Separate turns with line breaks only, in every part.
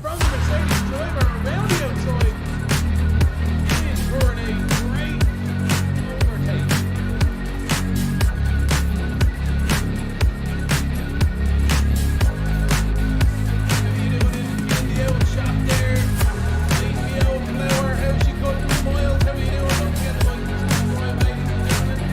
from the Mercedes driver around the outside. Is for a great overtake. How you doing in the old shop there? Leave me old flower. How's she cutting smiles? How you doing? Don't forget the mic. Right, ladies and gentlemen.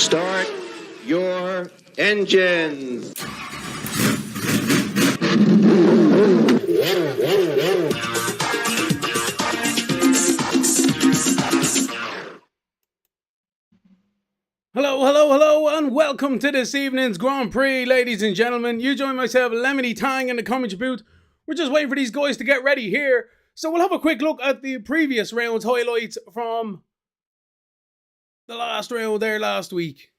Start your engines.
Hello, and welcome to this evening's Grand Prix, ladies and gentlemen. You join myself, Lemony Tang, in the commentary booth. We're just waiting for these guys to get ready here. So we'll have a quick look at the previous round's highlights from the last round there last week.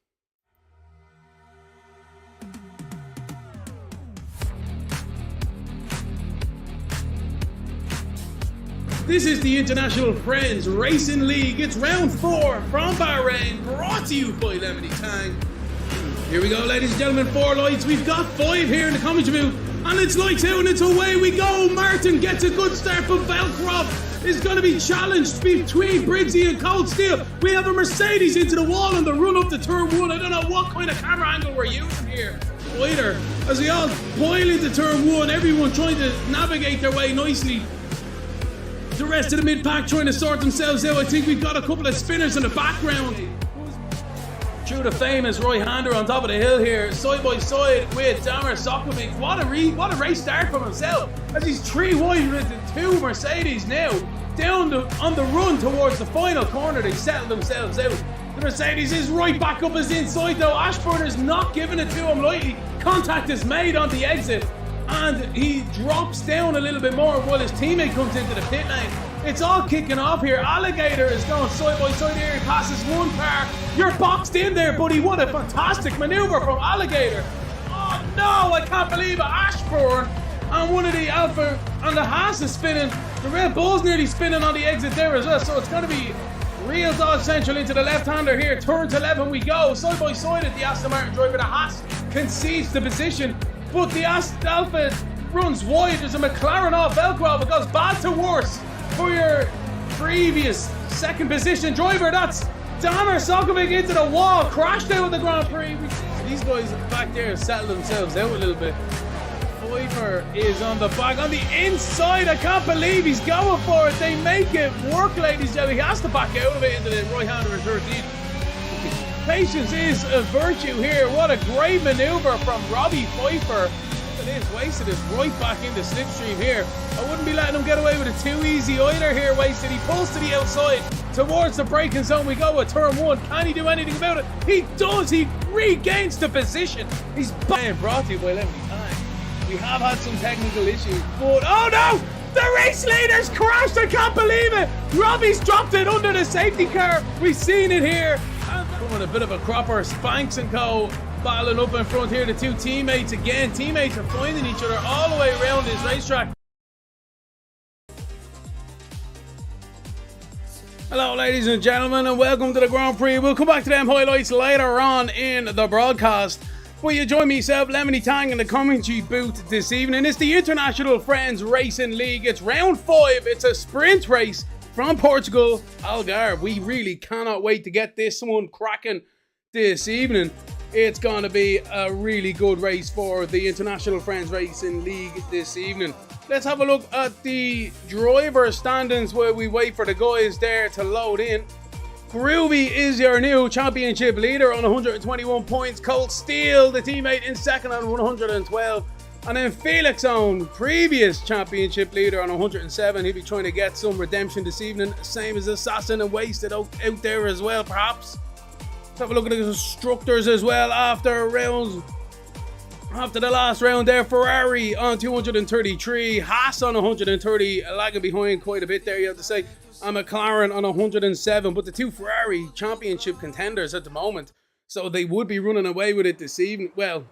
This is the International Friends Racing League. It's round 4 from Bahrain, brought to you by Lemony Tang. Here we go, ladies and gentlemen, 4 lights. We've got 5 here in the commentary booth, and it's lights out and it's away we go. Martin gets a good start, but Velcroft is going to be challenged between Briggsy and Cold Steel. We have a Mercedes into the wall on the run up to turn 1. I don't know what kind of camera angle we're using here either, as we all boil into turn 1, everyone trying to navigate their way nicely. The rest of the mid-pack trying to sort themselves out. I think we've got a couple of spinners in the background. Through the famous right-hander on top of the hill here, side by side with Damir Sokovic. What a race start from himself, as he's 3 wide with the 2 Mercedes now. On the run towards the final corner, they settle themselves out. The Mercedes is right back up his inside though. Ashburn is not giving it to him lightly. Contact is made on the exit, and he drops down a little bit more while his teammate comes into the pit lane. It's all kicking off here. Alligator is going side by side here. He passes one car. You're boxed in there, buddy. What a fantastic maneuver from Alligator. Oh no, I can't believe it. Ashburn and one of the Alpha and the Haas is spinning. The Red Bull's nearly spinning on the exit there as well. So it's going to be real Dodge Central into the left-hander here. Turns 11 we go. Side by side at the Aston Martin driver. The Haas concedes the position, but the Alpha runs wide. There's a McLaren off Velcro. It goes bad to worse for your previous second position driver. That's Damir Sokovic into the wall. Crashed out with the Grand Prix. These guys back there settle themselves out a little bit. Pfeiffer is on the back, on the inside. I can't believe he's going for it. They make it work, ladies and gentlemen. He has to back out of it into the right-hander in 13. Patience is a virtue here. What a great maneuver from Robbie Pfeiffer. It is wasted is right back into slipstream here. I wouldn't be letting him get away with it too easy either here. Wasted. He pulls to the outside towards the braking zone. We go with turn 1. Can he do anything about it? He does. He regains the position. He's brought to you by Lemony Tang. We have had some technical issues, but oh no! The race leader's crashed. I can't believe it. Robbie's dropped it under the safety car. We've seen it here. Coming a bit of a cropper. Spanks and Co. battling up in front here. The 2 teammates again. Teammates are finding each other all the way around this racetrack. Hello, ladies and gentlemen, and welcome to the Grand Prix. We'll come back to them highlights later on in the broadcast. Will you join myself, Lemony Tang, in the commentary booth this evening? It's the International Friends Racing League. It's round 5. It's a sprint race from Portugal, Algarve. We really cannot wait to get this one cracking this evening. It's going to be a really good race for the International Friends Racing League this evening. Let's have a look at the driver standings while we wait for the guys there to load in. Groovy is your new championship leader on 121 points. Colt Steele, the teammate, in second on 112. And then Felix Own, previous championship leader, on 107. He'll be trying to get some redemption this evening. Same as Assassin and Wasted out there as well, perhaps. Let's have a look at the constructors as well after the last round there. Ferrari on 233. Haas on 130. Lagging behind quite a bit there, you have to say. And McLaren on 107. But the 2 Ferrari championship contenders at the moment. So they would be running away with it this evening. Well,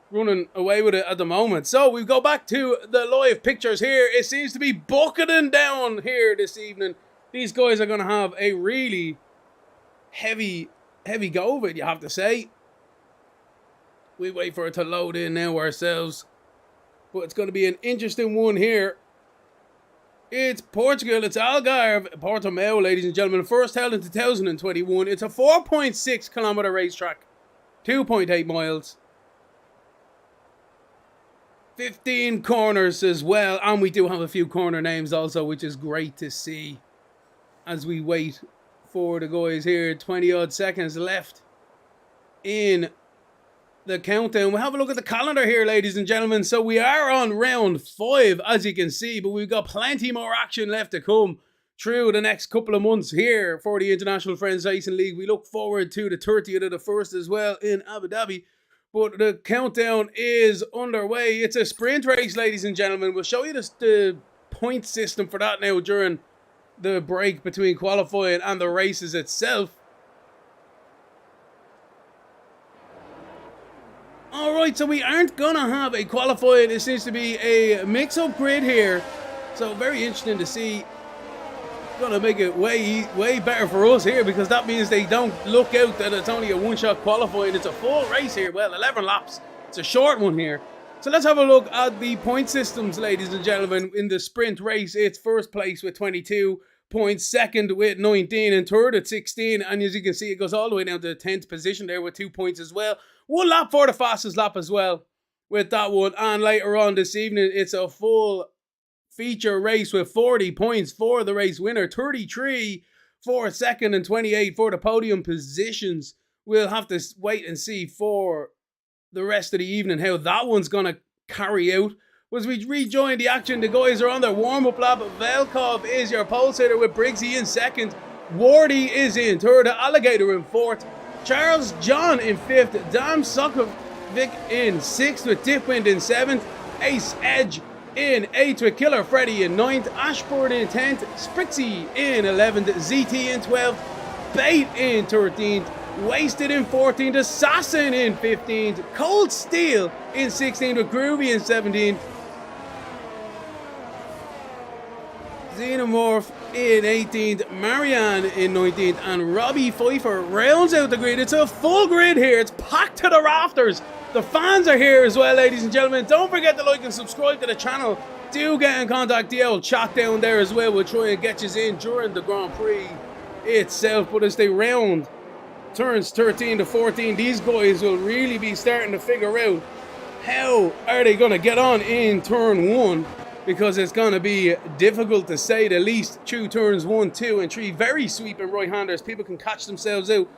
running away with it at the moment. So we go back to the live pictures here. It seems to be bucketing down here this evening. These guys are going to have a really heavy go of it, you have to say. We wait for it to load in now ourselves. But it's going to be an interesting one here. It's Portugal, it's Algarve, Portimao, ladies and gentlemen. First held in 2021. It's a 4.6 kilometer racetrack. 2.8 miles. 15 corners as well. And we do have a few corner names also, which is great to see. As we wait for the guys here. 20 odd seconds left in the countdown. We'll have a look at the calendar here, ladies and gentlemen. So we are on round 5, as you can see, but we've got plenty more action left to come through the next couple of months here for the International Friends Racing League. We look forward to the 30th of the 1st as well in Abu Dhabi. But the countdown is underway. It's a sprint race, ladies and gentlemen. We'll show you the point system for that now during the break between qualifying and the races itself. Alright, so we aren't going to have a qualifying. It seems to be a mix-up grid here. So very interesting to see. Going to make it way better for us here, because that means they don't look out that it's only a one-shot qualifying. It's a full race here. Well, 11 laps. It's a short one here. So let's have a look at the point systems, ladies and gentlemen. In the sprint race, it's first place with 22 points, second with 19, and third at 16. And as you can see, it goes all the way down to the 10th position there with 2 points as well. 1 lap for the fastest lap as well with that one. And later on this evening, it's a full feature race with 40 points for the race winner, 33 for second, and 28 for the podium positions. We'll have to wait and see for the rest of the evening how that one's going to carry out. As we rejoin the action, the guys are on their warm-up lap. Velkov is your pole sitter with Briggsy in second. Wardy is in third, Alligator in fourth, Charles John in fifth, Dam Sokovic in sixth with Dipwind in seventh, Ace Edge in 8th with Killer Freddy in 9th, Ashford in 10th, Sprixie in 11th, ZT in 12th, Bait in 13th, Wasted in 14th, Assassin in 15th, Cold Steel in 16th with Groovy in 17th, Xenomorph in 18th, Marianne in 19th, and Robbie Pfeiffer rounds out the grid. It's a full grid here. It's packed to the rafters. The fans are here as well, ladies and gentlemen. Don't forget to like and subscribe to the channel. Do get in contact, the old chat down there as well. We'll try and get you in during the Grand Prix itself. But as they round turns 13 to 14, these guys will really be starting to figure out how are they going to get on in turn 1, because it's going to be difficult to say the least through turns 1, 2, and 3. Very sweeping right-handers. People can catch themselves out.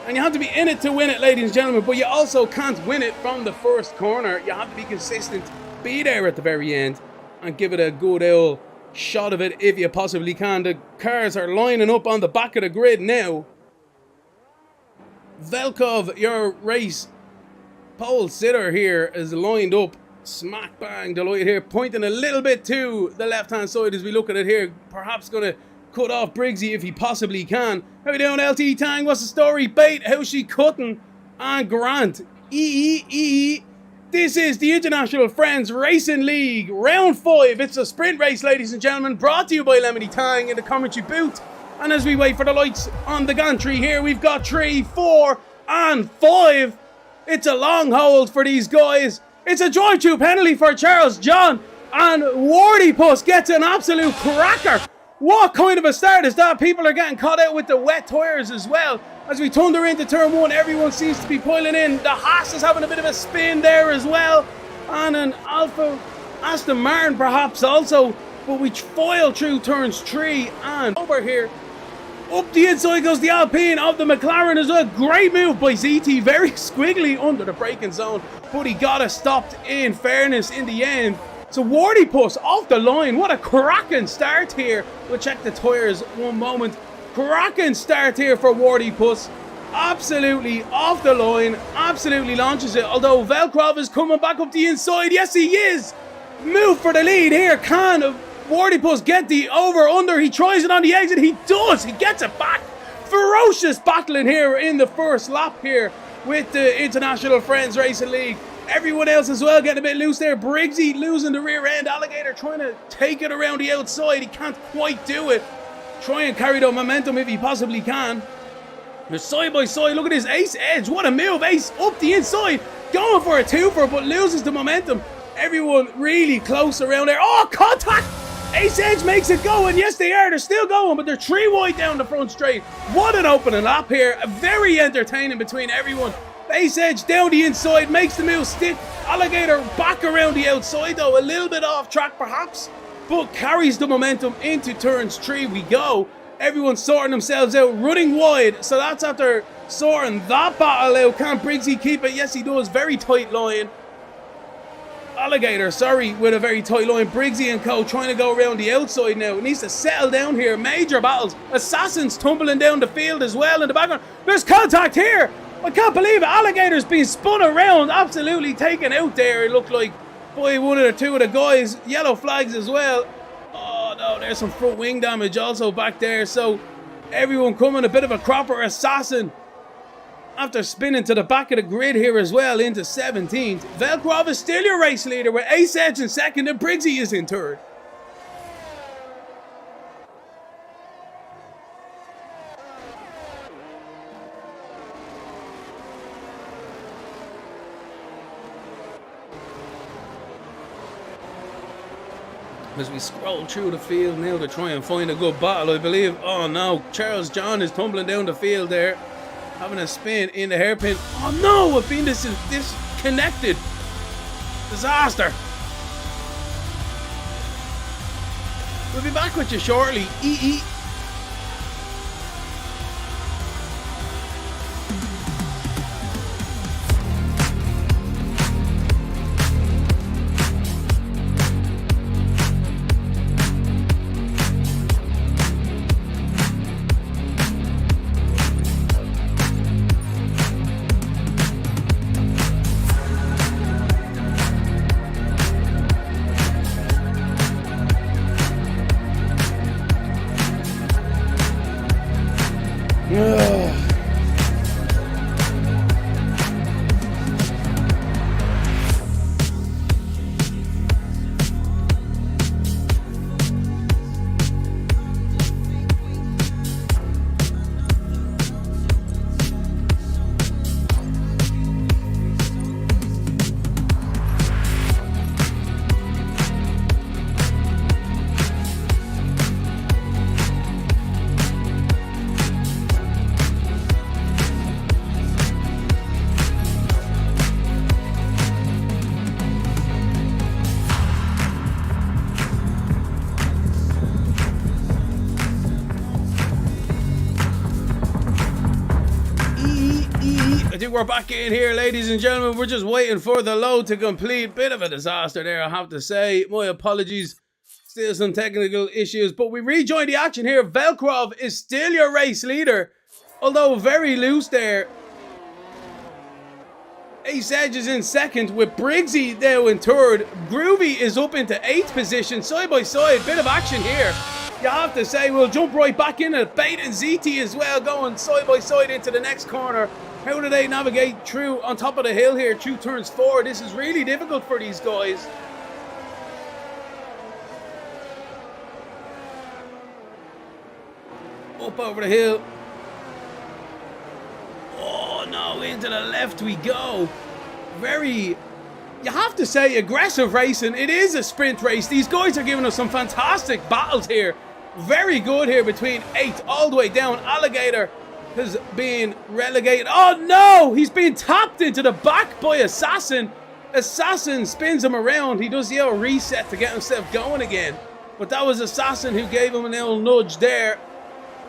And you have to be in it to win it, ladies and gentlemen, but you also can't win it from the first corner. You have to be consistent, be there at the very end, and give it a good old shot of it if you possibly can. The cars are lining up on the back of the grid now. Velkov, your race pole sitter here, is lined up smack bang Deloitte here, pointing a little bit to the left-hand side as we look at it here. Perhaps going to cut off Briggsy if he possibly can. How you doing, LT Tang? What's the story? Bait, how's she cutting? And Grant. This is the International Friends Racing League, round 5. It's a sprint race, ladies and gentlemen, brought to you by Lemony Tang in the commentary booth. And as we wait for the lights on the gantry here, we've got 3, 4, and 5. It's a long hold for these guys. It's a drive-through penalty for Charles John, and Wardy Puss gets an absolute cracker. What kind of a start is that? People are getting caught out with the wet tyres as well. As we thunder into turn 1, everyone seems to be piling in. The Haas is having a bit of a spin there as well. And an Alpha Aston Martin perhaps also. But we foil through turns 3 and over here. Up the inside goes the Alpine of the McLaren as well. Great move by ZT. Very squiggly under the braking zone. But he got us stopped in fairness in the end. So Wardy Puss off the line. What a cracking start here. We'll check the tyres one moment. Cracking start here for Wardy Puss. Absolutely off the line. Absolutely launches it. Although Velkrov is coming back up the inside. Yes, he is. Move for the lead here. Can Wardy Puss get the over-under? He tries it on the exit. He does. He gets it back. Ferocious battling here in the first lap here with the International Friends Racing League. Everyone else as well getting a bit loose there. Briggsy losing the rear end. Alligator trying to take it around the outside. He can't quite do it. Try and carry the momentum if he possibly can. They're side by side. Look at this Ace Edge. What a move. Ace up the inside. Going for a twofer, but loses the momentum. Everyone really close around there. Oh, contact! Ace Edge makes it go, and yes, they are. They're still going, but they're 3 wide down the front straight. What an opening lap here. Very entertaining between everyone. Ace Edge down the inside, makes the move, stick. Alligator back around the outside though, a little bit off track perhaps, but carries the momentum into turns 3 we go. Everyone's sorting themselves out, running wide, so that's after sorting that battle out. Can Briggsy keep it? Yes, he does. Very tight line. Alligator, sorry, with a very tight line. Briggsy and co trying to go around the outside now. It needs to settle down here. Major battles. Assassins tumbling down the field as well in the background. There's contact here. I can't believe it. Alligator's being spun around. Absolutely taken out there. It looked like by one or two of the guys. Yellow flags as well. Oh no, there's some front wing damage also back there. So everyone coming a bit of a cropper. Assassin after spinning to the back of the grid here as well into 17th. Velkrov is still your race leader with Ace Edge in second and Briggsy is in third. As we scroll through the field now to try and find a good battle, I believe. Oh no, Charles John is tumbling down the field there, having a spin in the hairpin. Oh no, I've been disconnected. Disaster. We'll be back with you shortly. I think we're back in here, ladies and gentlemen. We're just waiting for the load to complete. Bit of a disaster there, I have to say. My apologies. Still some technical issues, but we rejoin the action here. Velkrov is still your race leader, although very loose there. Ace Edge is in second with Briggsy now in third. Groovy is up into 8th position, side by side. Bit of action here, you have to say. We'll jump right back in at Bait and ZT as well, going side by side into the next corner. How do they navigate through on top of the hill here through turns 4? This is really difficult for these guys. Up over the hill. Oh no, into the left we go. Very, you have to say, aggressive racing. It is a sprint race. These guys are giving us some fantastic battles here. Very good here between 8th all the way down. Alligator has been relegated. Oh no! He's being tapped into the back by Assassin. Assassin spins him around. He does the old reset to get himself going again. But that was Assassin who gave him an little nudge there.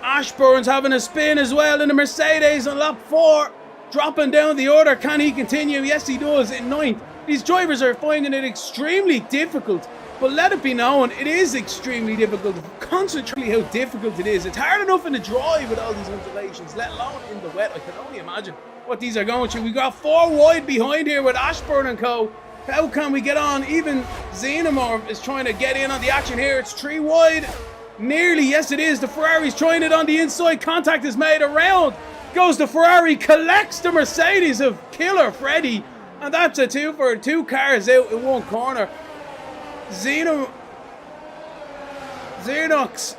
Ashburn's having a spin as well in the Mercedes on lap 4. Dropping down the order. Can he continue? Yes, he does in 9th. These drivers are finding it extremely difficult. But let it be known, it is extremely difficult. Concentrate how difficult it is. It's hard enough in the drive with all these undulations, let alone in the wet. I can only imagine what these are going through. We got 4 wide behind here with Ashburn and co. How can we get on? Even Xenomorph is trying to get in on the action here. It's 3 wide. Nearly, yes it is. The Ferrari's trying it on the inside. Contact is made around. Goes the Ferrari, collects the Mercedes of Killer Freddy. And that's a 2 for 2 cars out in one corner. Xernox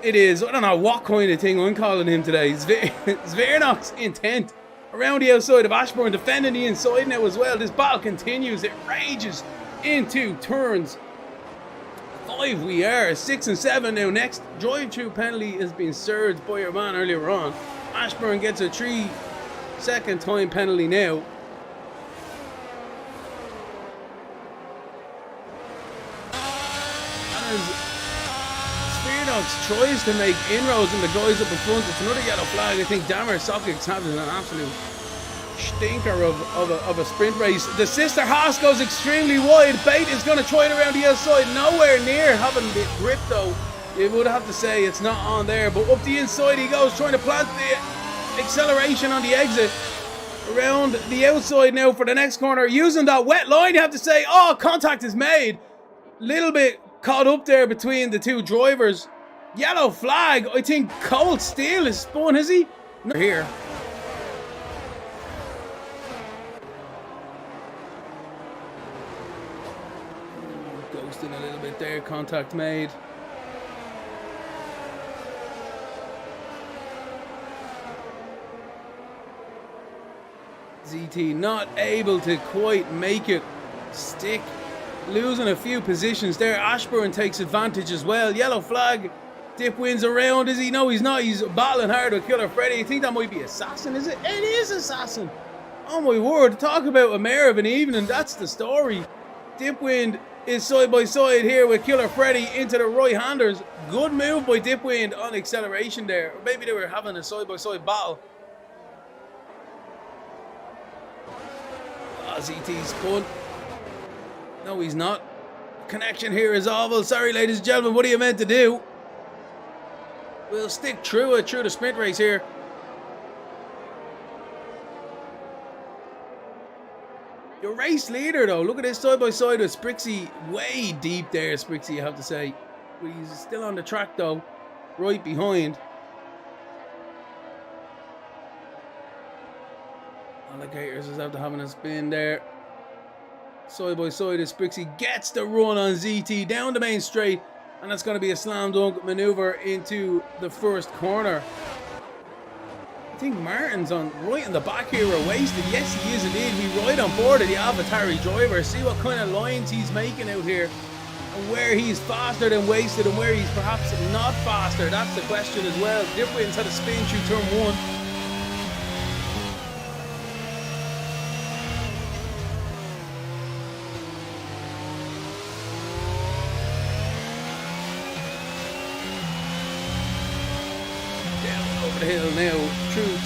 it is. I don't know what kind of thing I'm calling him today. Xernox in 10th. Around the outside of Ashburn, defending the inside now as well. This battle continues. It rages into turns 5 we are. 6 and 7 now. Next drive-through penalty has been served by your man earlier on. Ashburn gets a 3-second time penalty now. Speardogs tries to make inroads in the guys up in front. It's another yellow flag. I think Dammer Sockets having an absolute stinker of a sprint race. The sister Haas goes extremely wide. Bate is going to try it around the outside. Nowhere near having the grip though. You would have to say it's not on there. But up the inside he goes, trying to plant the acceleration on the exit. Around the outside now for the next corner. Using that wet line, you have to say, oh, contact is made. Little bit caught up there between the two drivers. Yellow flag. I think Cold Steel is spun, is he? No. Here. Ghosting a little bit there. Contact made. ZT not able to quite make it stick. Losing a few positions there. Ashburn takes advantage as well. Yellow flag. Dip wins around. Is he? No, he's not. He's battling hard with Killer Freddy. You think that might be Assassin, is it? It is Assassin. Oh my word. Talk about a mare of an evening. That's the story. Dipwind is side by side here with Killer Freddy into the right-handers. Good move by Dipwind on acceleration there. Or maybe they were having a side-by-side battle. ZT's spun. No, he's not. Connection here is awful. Sorry, ladies and gentlemen. What are you meant to do? We'll stick through the sprint race here. Your race leader, though. Look at this side by side with Sprixie. Way deep there, Sprixie, I have to say. But he's still on the track, though. Right behind. Alligators is after having a spin there. Side by side as Sprixie gets the run on ZT down the main straight. And that's going to be a slam dunk maneuver into the first corner. I think Martin's on right in the back here are wasted. Yes, he is indeed. We ride on board of the Avatari driver. See what kind of lines he's making out here. And where he's faster than wasted and where he's perhaps not faster. That's the question as well. Dipwin's had a spin through turn one. The hill now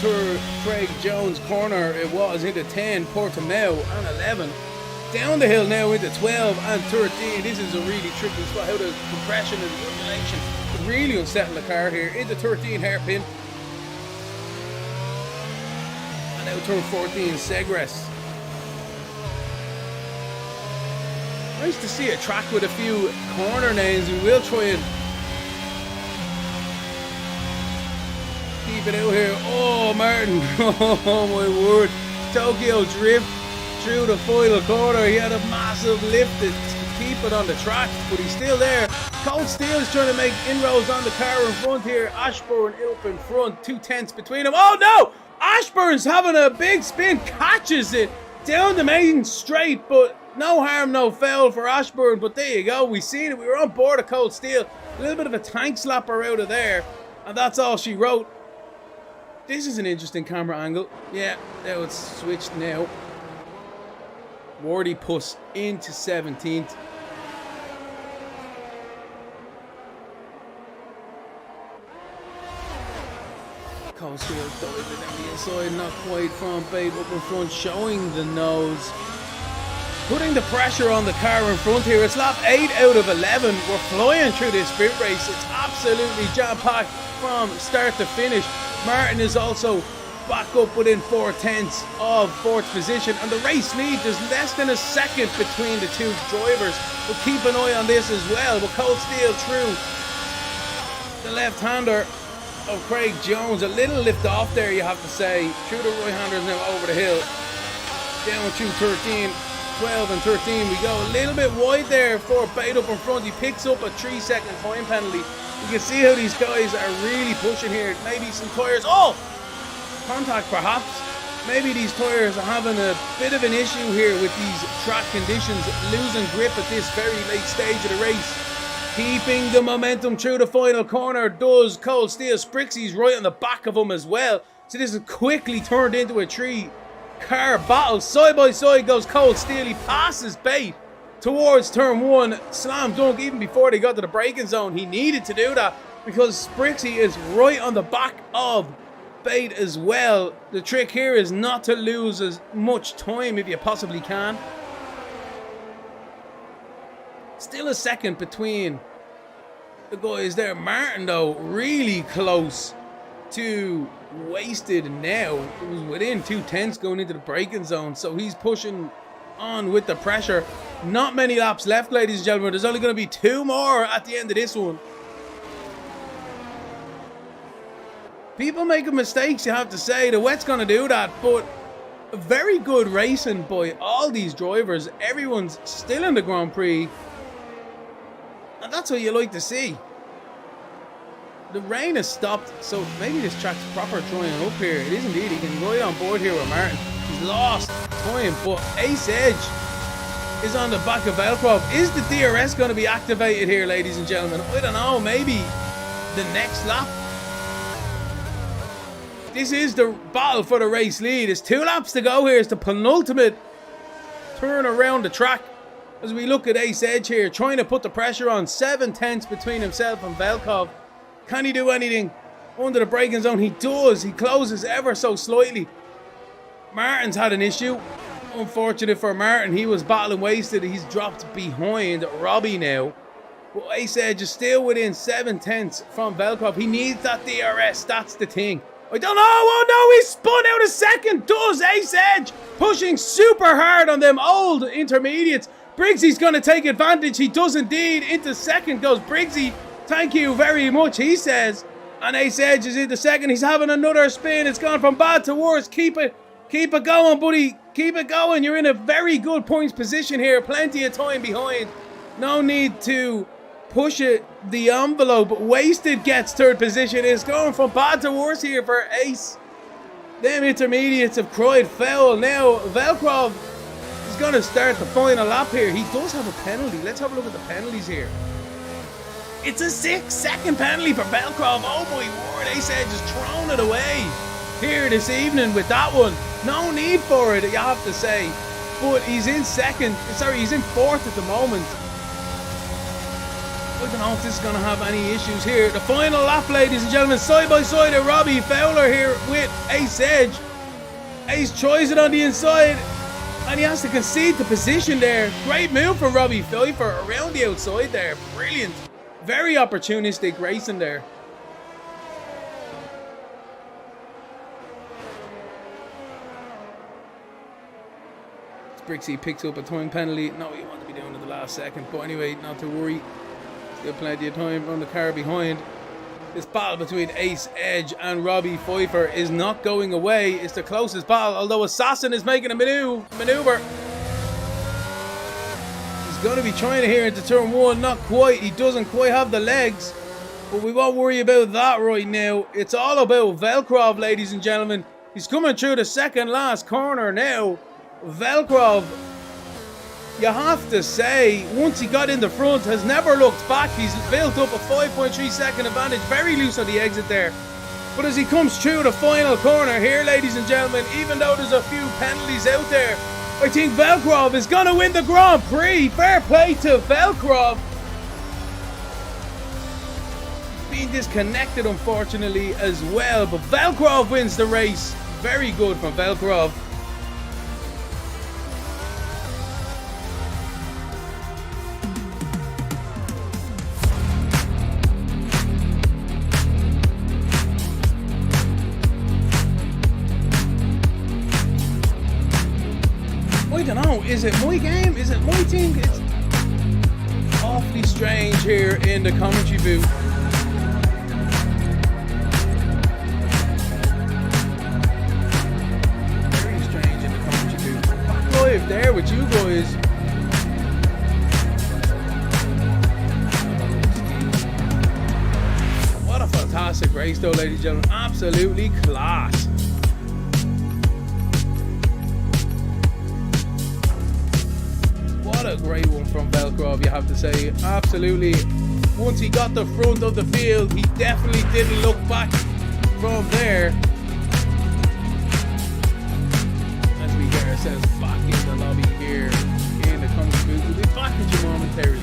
through Craig Jones corner. It was into 10 Portimao and 11 down the hill now into 12 and 13. This is a really tricky spot. How the compression and the undulation could really unsettle the car here. Into 13 hairpin and now turn 14 Segres. Nice to see a track with a few corner names. We will try and keep it out here. Oh, Martin. Oh, my word. Tokyo Drift through the final corner. He had a massive lift to keep it on the track, but he's still there. Cold Steel is trying to make inroads on the car in front here. Ashburn up in front. 2/10 between them. Oh, no! Ashburn's having a big spin. Catches it down the main straight, but no harm, no foul for Ashburn. But there you go. We seen it. We were on board of Cold Steel. A little bit of a tank slapper out of there. And that's all she wrote. This is an interesting camera angle. Yeah, now it's switched now. Wardy Puss into 17th. Cold Steel diving down the inside, not quite front bait up in front, showing the nose. Putting the pressure on the car in front here. It's lap 8 out of 11. We're flying through this sprint race. It's absolutely jam-packed from start to finish. Martin is also back up within 4/10 of 4th position. And the race lead, there's less than a second between the two drivers. We'll keep an eye on this as well. But Cold Steel through the left-hander of Craig Jones. A little lift off there, you have to say. Through the right-handers now over the hill. Down through 13. 12 and 13 we go. A little bit wide there for Bate up in front. He picks up a 3-second time penalty. You can see how these guys are really pushing here. Maybe some tyres. Oh! Contact perhaps. Maybe these tyres are having a bit of an issue here with these track conditions. Losing grip at this very late stage of the race. Keeping the momentum through the final corner does Cold Steel. Sprixie's right on the back of him as well. So this is quickly turned into a 3-car battle. Side by side goes Cold Steel. He passes Bate towards turn 1. Slam dunk even before they got to the braking zone. He needed to do that because Sprixie is right on the back of bait as well. The trick here is not to lose as much time if you possibly can. Still a second between the guys there. Martin, though, really close to wasted now. It was within 2/10 going into the braking zone, so he's pushing on with the pressure. Not many laps left, ladies and gentlemen. There's only going to be 2 more at the end of this one. People making mistakes, you have to say. The wet's going to do that, but very good racing by all these drivers. Everyone's still in the Grand Prix, and that's what you like to see. The rain has stopped, so maybe this track's proper drying up here. It is indeed. He can ride on board here with Martin. He's lost time, but Ace Edge is on the back of Velcro. Is the DRS going to be activated here, ladies and gentlemen? I don't know. Maybe the next lap. This is the battle for the race lead. It's 2 laps to go here. It's the penultimate turn around the track. As we look at Ace Edge here, trying to put the pressure on. 7/10 between himself and Velkov. Can he do anything under the braking zone? He does. He closes ever so slightly. Martin's had an issue. Unfortunate for Martin. He was battling wasted. He's dropped behind Robbie now. But Ace Edge is still within 7/10 from Velkov. He needs that DRS. That's the thing. I don't know. Oh no, he spun out a second. Does Ace Edge. Pushing super hard on them old intermediates. Briggsy's going to take advantage. He does indeed. Into second goes Briggsy. Thank you very much, he says. And Ace Edge is into second. He's having another spin. It's gone from bad to worse. Keep it going, buddy. Keep it going. You're in a very good points position here. Plenty of time behind. No need to push it the envelope. Wasted gets third position. It's going from bad to worse here for Ace. Them intermediates have cried foul. Now Velkrov is going to start the final lap here. He does have a penalty. Let's have a look at the penalties here. It's a 6-second penalty for Velkrov. Oh my word, Ace Edge has thrown it away here this evening with that one. No need for it, you have to say. But he's in he's in fourth at the moment. I don't know if this is going to have any issues here. The final lap, ladies and gentlemen, side by side of Robbie Fowler here with Ace Edge. Ace tries it on the inside, and he has to concede the position there. Great move for Robbie Pfeiffer around the outside there. Brilliant. Very opportunistic racing there. Brixie picks up a time penalty. No, you want to be down at the last second. But anyway, not to worry. Still plenty of time on the car behind. This battle between Ace Edge and Robbie Pfeiffer is not going away. It's the closest battle, although Assassin is making a maneuver. He's going to be trying to hear into turn 1. Not quite. He doesn't quite have the legs. But we won't worry about that right now. It's all about Velkrov, ladies and gentlemen. He's coming through the second last corner now. Velkrov, you have to say, once he got in the front, has never looked back. He's built up a 5.3 second advantage. Very loose on the exit there. But as he comes through the final corner here, ladies and gentlemen, even though there's a few penalties out there, I think Velkrov is going to win the Grand Prix. Fair play to Velkrov. Being disconnected, unfortunately, as well. But Velkrov wins the race. Very good from Velkrov. I don't know, is it my game? Is it my team? It's awfully strange here in the commentary booth. Very strange in the commentary booth. Back live there with you guys. What a fantastic race though, ladies and gentlemen. Absolutely class. What a great one from Velkrov, you have to say. Absolutely. Once he got the front of the field, he definitely didn't look back from there. As we get ourselves back in the lobby here in the commentary booth. We'll be back at you momentarily.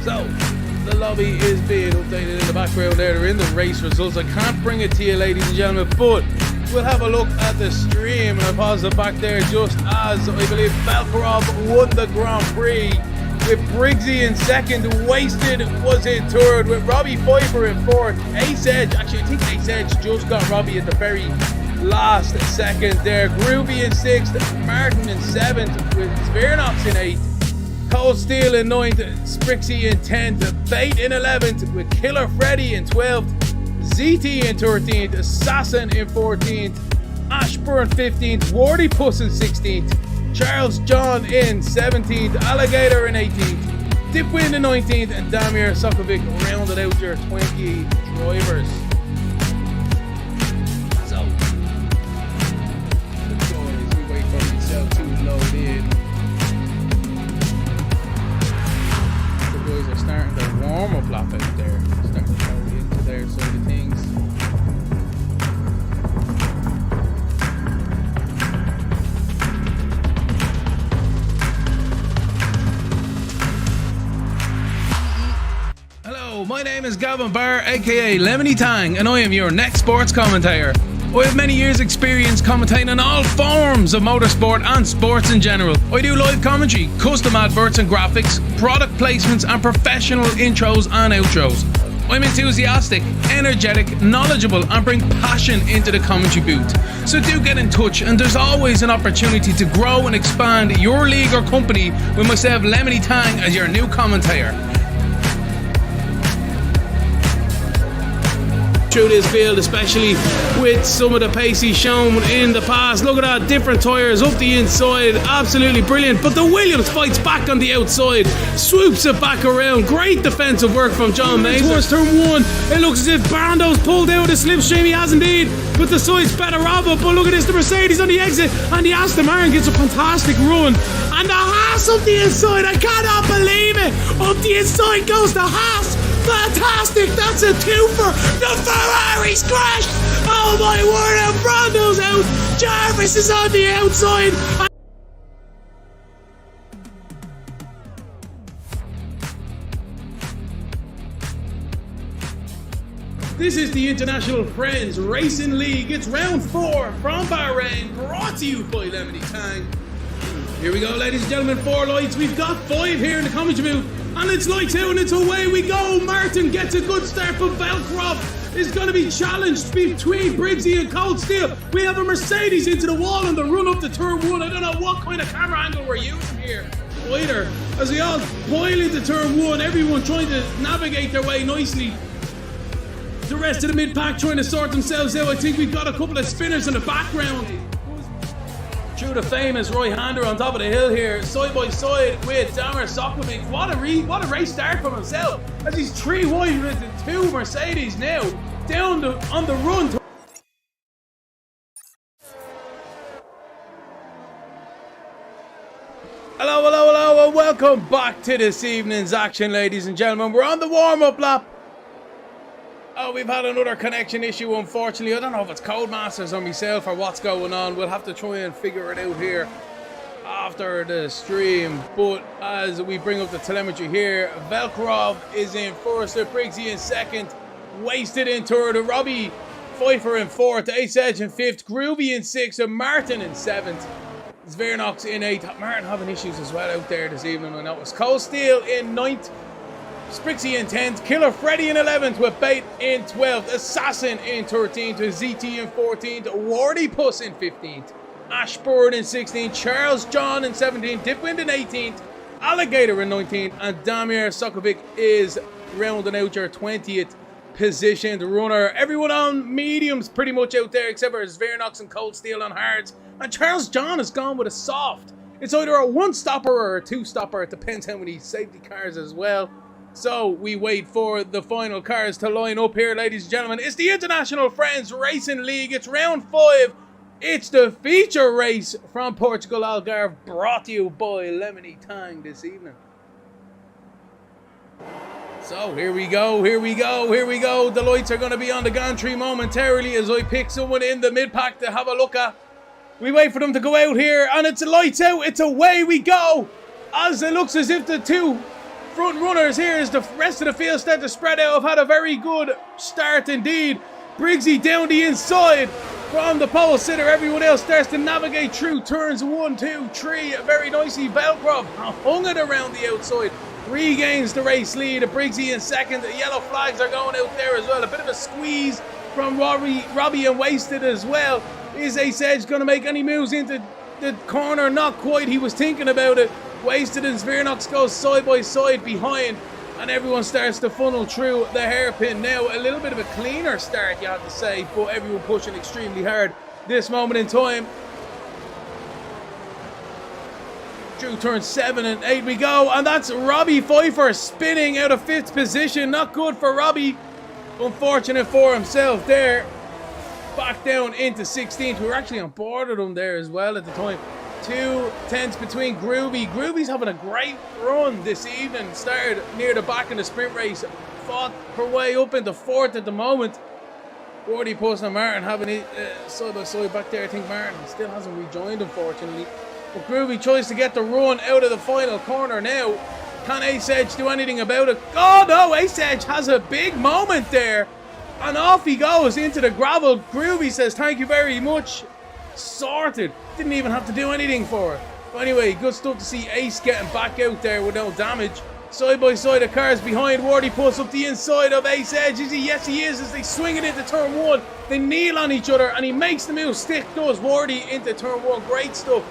So, the lobby is being updated in the background there. They're in the race results. I can't bring it to you, ladies and gentlemen, but we'll have a look at the stream. And I pause it back there just as I believe Valkarov won the Grand Prix with Briggsy in second. Wasted was in third with Robbie Pfeiffer in fourth. Ace Edge, actually I think Ace Edge just got Robbie at the very last second there. Groovy in sixth, Martin in seventh with Svirnox in eighth. Cold Steel in 9th, Sprixie in 10th, Bait in 11th with Killer Freddy in 12th, ZT in 13th, Assassin in 14th, Ashburn 15th, Wardy Puss in 16th, Charles John in 17th, Alligator in 18th, Dipwind in 19th, and Damir Sokovic rounded out your 20 drivers. So, as we wait for myself to load in. Are starting the warm-up lap out there, starting to go into their side of things. Hello, my name is Gavin Barr, aka Lemony Tang, and I am your next sports commentator. I have many years experience commentating on all forms of motorsport and sports in general. I do live commentary, custom adverts and graphics, product placements and professional intros and outros. I'm enthusiastic, energetic, knowledgeable and bring passion into the commentary booth. So do get in touch, and there's always an opportunity to grow and expand your league or company with myself, Lemony Tang, as your new commentator. Through this field, especially with some of the pace he's shown in the past. Look at that, different tyres up the inside, absolutely brilliant. But the Williams fights back on the outside, swoops it back around. Great defensive work from John Mason. Towards turn one, it looks as if Brando's pulled out of the slipstream. He has indeed, but the side's better of it. But look at this, the Mercedes on the exit, and the Aston Martin gets a fantastic run. And the Haas up the inside, I cannot believe it. Up the inside goes the Haas. Fantastic, that's a twofer. The Ferrari's crashed. Oh my word, and Brando's out. Jarvis is on the outside. This is the International Friends Racing League. It's round 4 from Bahrain, brought to you by Lemony Tang. Here we go, ladies and gentlemen, 4 lights. We've got 5 here in the commentary booth. And it's lights out and it's away we go. Martin gets a good start, but Velcroft is going to be challenged between Briggsy and Cold Steel. We have a Mercedes into the wall on the run up to turn 1. I don't know what kind of camera angle we're using here either. As we all boil into turn 1, everyone trying to navigate their way nicely. The rest of the mid-pack trying to sort themselves out. I think we've got a couple of spinners in the background. Through the famous right-hander on top of the hill here, side by side with Damir Sokovic. What a race start from himself, as he's 3 wide with the 2 Mercedes now down on the run. Hello, and welcome back to this evening's action, ladies and gentlemen. We're on the warm-up lap. Oh, we've had another connection issue, unfortunately. I don't know if it's Codemasters or myself or what's going on. We'll have to try and figure it out here after the stream. But as we bring up the telemetry here, Velkrov is in first, Briggsy in second, Wasted in third, Robbie Pfeiffer in fourth, Ace Edge in fifth, Groovy in sixth, and Martin in seventh. Svirnox in eighth. Martin having issues as well out there this evening. I know it was Cold Steel in ninth, Sprixie in 10th, Killer Freddy in 11th with Bait in 12th, Assassin in 13th with ZT in 14th, Wardy Puss in 15th, Ashburn in 16th, Charles John in 17th, Dipwind in 18th, Alligator in 19th, and Damir Sokovic is rounding out your 20th positioned runner. Everyone on mediums pretty much out there except for Svirnox and Cold Steel on hards, and Charles John has gone with a soft. It's either a 1-stopper or a 2-stopper. It depends how many safety cars as well. So we wait for the final cars to line up here, ladies and gentlemen. It's the International Friends Racing League. It's round 5. It's the feature race from Portugal, Algarve, brought to you by Lemony Tang this evening. So here we go. The lights are going to be on the gantry momentarily as I pick someone in the mid-pack to have a look at. We wait for them to go out here, and it's lights out. It's away we go. As it looks as if the 2 front runners here as the rest of the field start to spread out. Have had a very good start indeed. Briggsy down the inside from the pole sitter. Everyone else starts to navigate through turns 1, 2, 3. Very nicely. Velcro hung it around the outside. Regains the race lead. Briggsy in second. The yellow flags are going out there as well. A bit of a squeeze from Robbie and Wasted as well. Is Ace Edge going to make any moves into the corner? Not quite. He was thinking about it. Wasted and Svirnox goes side by side behind. And everyone starts to funnel through the hairpin now. A little bit of a cleaner start, you have to say, but everyone pushing extremely hard this moment in time. Through turns 7 and 8 we go, and that's Robbie Pfeiffer spinning out of 5th position. Not good for Robbie. Unfortunate for himself there. Back down into 16th. We were actually on board with him there as well at the time. 2 tenths between Groovy. Groovy's having a great run this evening. Started near the back in the sprint race. Fought her way up into 4th at the moment. Wardy Puss and Martin having it side by side back there. I think Martin still hasn't rejoined, unfortunately. But Groovy tries to get the run out of the final corner now. Can Ace Edge do anything about it? Oh no, Ace Edge has a big moment there. And off he goes into the gravel. Groovy says thank you very much. Sorted. Didn't even have to do anything for it. But anyway, good stuff to see Ace getting back out there with no damage. Side by side the cars behind. Wardy pulls up the inside of Ace Edge. Is he? Yes, he is. As they swing it into turn 1. They kneel on each other and he makes the move. Stick does Wardy into turn 1. Great stuff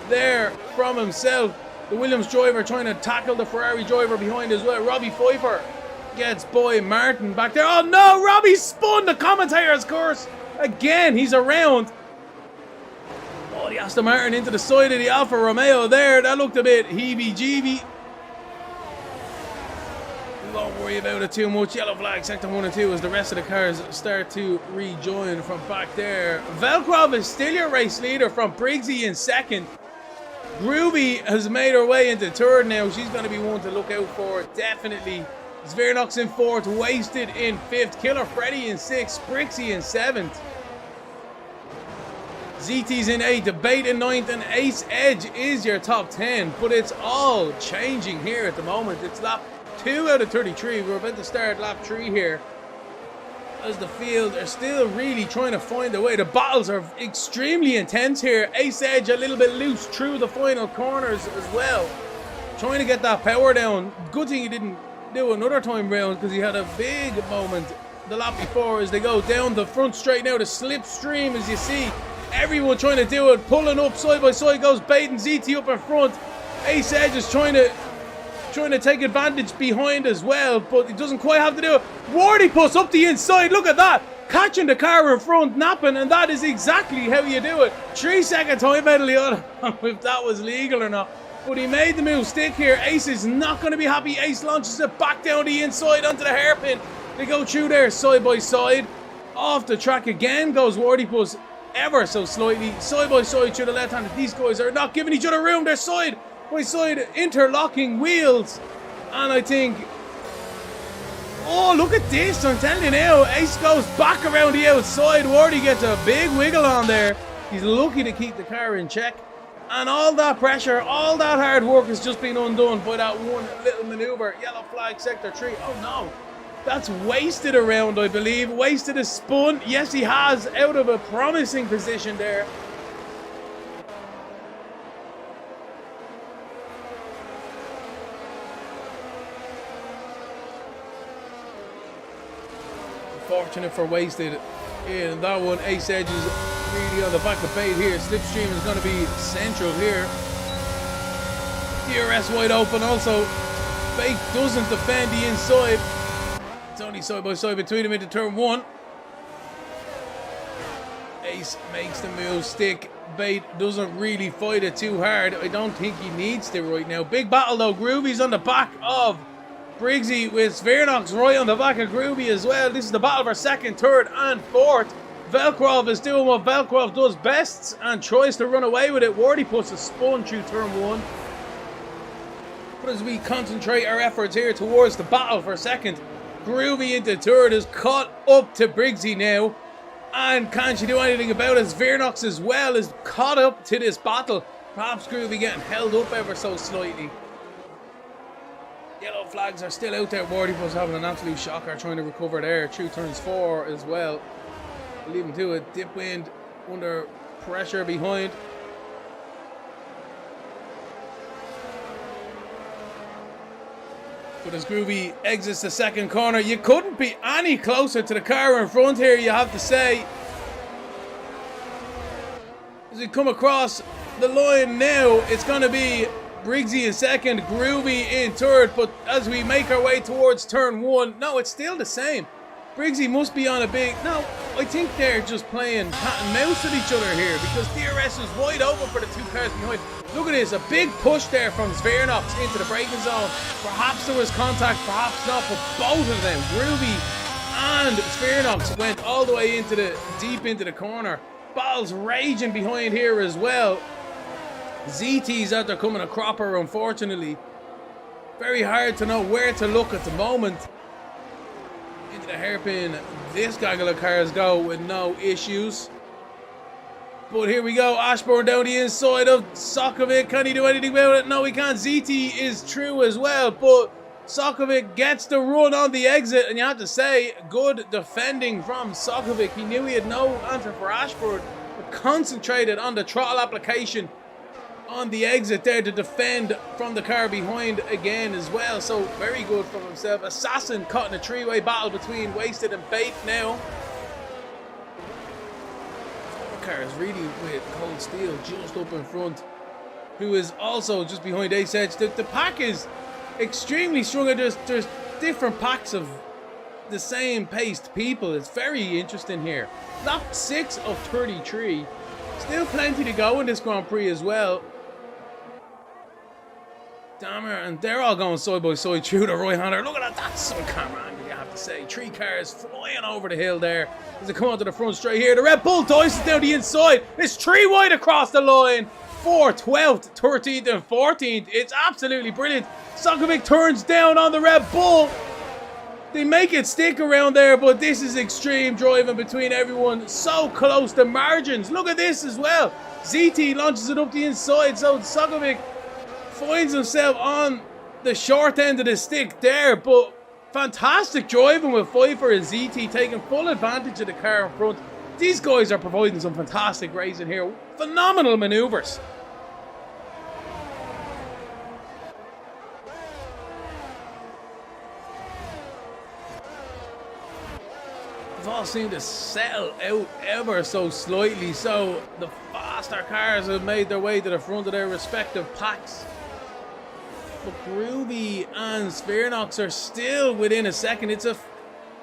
there from himself. The Williams driver trying to tackle the Ferrari driver behind as well. Robbie Pfeiffer gets by Martin back there. Oh no, Robbie spun the commentator's curse. Again, he's around. Oh, the Aston Martin into the side of the Alfa Romeo there. That looked a bit heebie-jeebie. We won't worry about it too much. Yellow flag, sector 1 and 2 as the rest of the cars start to rejoin from back there. Velcro is still your race leader from Briggsy in second. Groovy has made her way into third now. She's going to be one to look out for, definitely. Svirnox in 4th, Wasted in 5th, Killer Freddy in 6th, Brixie in 7th. ZT's in 8th, Debate in 9th, and Ace Edge is your top 10. But it's all changing here at the moment. It's lap 2 out of 33. We're about to start lap 3 here. As the field are still really trying to find a way. The battles are extremely intense here. Ace Edge a little bit loose through the final corners as well. Trying to get that power down. Good thing he didn't do another time round because he had a big moment the lap before as they go down the front straight now. The slipstream as you see. Everyone trying to do it. Pulling up side by side goes Bait and ZT up in front. Ace Edge is trying to take advantage behind as well, but he doesn't quite have to do it. Wardy puts up the inside. Look at that. Catching the car in front, napping, and that is exactly how you do it. 3-second time penalty on if that was legal or not. But he made the move stick here. Ace is not going to be happy. Ace launches it back down the inside onto the hairpin. They go through there side by side. Off the track again goes Wardy Puss ever so slightly. Side by side through the left hand. These guys are not giving each other room. They're side by side interlocking wheels. And I think, oh, look at this. I'm telling you now. Ace goes back around the outside. Wardy gets a big wiggle on there. He's lucky to keep the car in check. And all that pressure, all that hard work has just been undone by that one little maneuver. Yellow flag, sector 3. Oh no. That's Wasted around, I believe. Wasted is spun. Yes, he has, out of a promising position there. Fortunate for Wasted in that one. Ace Edge is really on the back of Bait here. Slipstream is going to be central here. DRS wide open also. Bait doesn't defend the inside. It's only side by side between them into turn 1. Ace makes the move stick. Bait doesn't really fight it too hard. I don't think he needs to right now. Big battle though. Groovy's on the back of Briggsy with Svirnox right on the back of Groovy as well. This is the battle for 2nd, 3rd and 4th. Velcro is doing what Velcro does best and tries to run away with it. Wardy puts a spun through turn 1. But as we concentrate our efforts here towards the battle for 2nd, Groovy into 3rd is caught up to Briggsy now. And can she do anything about it? Svirnox as well is caught up to this battle. Perhaps Groovy getting held up ever so slightly. Yellow flags are still out there. Wardy was having an absolute shocker trying to recover there. Through turns 4 as well. Leave him to it. Dip wind under pressure behind. But as Groovy exits the second corner, you couldn't be any closer to the car in front here, you have to say. As we come across the line now, it's going to be Briggsy in second, Groovy in third. But as we make our way towards turn 1, no, it's still the same. Briggsy must be on a big... No, I think they're just playing cat and mouse with each other here, because DRS is wide open for the two cars behind. Look at this, a big push there from Svernox into the braking zone. Perhaps there was contact, perhaps not, but both of them, Groovy and Svernox, went all the way into the deep into the corner. Battle's raging behind here as well. ZT's out there coming a cropper, unfortunately. Very hard to know where to look at the moment. Into the hairpin, this gaggle of cars go with no issues. But here we go, Ashbourne down the inside of Sokovic. Can he do anything about it? No, he can't. ZT is true as well, but Sokovic gets the run on the exit, and you have to say, good defending from Sokovic. He knew he had no answer for Ashbourne, but concentrated on the throttle application on the exit there to defend from the car behind again as well. So very good from himself. Assassin caught in a three-way battle between Wasted and Bait now. Car is really with Cold Steel just up in front, who is also just behind Ace Edge. The pack is extremely strong. There's different packs of the same paced people. It's very interesting here. Lap 6 of 33. Still plenty to go in this Grand Prix as well. Dammer, and they're all going side by side through the right-hander. Look at that, that's some camera angle, you have to say. 3 cars flying over the hill there as they come onto the front straight here. The Red Bull dices down the inside. It's 3 wide across the line. 4th, 12th, 13th, and 14th. It's absolutely brilliant. Sokovic turns down on the Red Bull. They make it stick around there, but this is extreme driving between everyone. So close to margins. Look at this as well. ZT launches it up the inside, so Sokovic finds himself on the short end of the stick there, but fantastic driving with Pfeiffer and ZT taking full advantage of the car in front. These guys are providing some fantastic racing here. Phenomenal maneuvers. They've all seemed to settle out ever so slightly, so the faster cars have made their way to the front of their respective packs. But Groovy and Svernox are still within a second. It's a...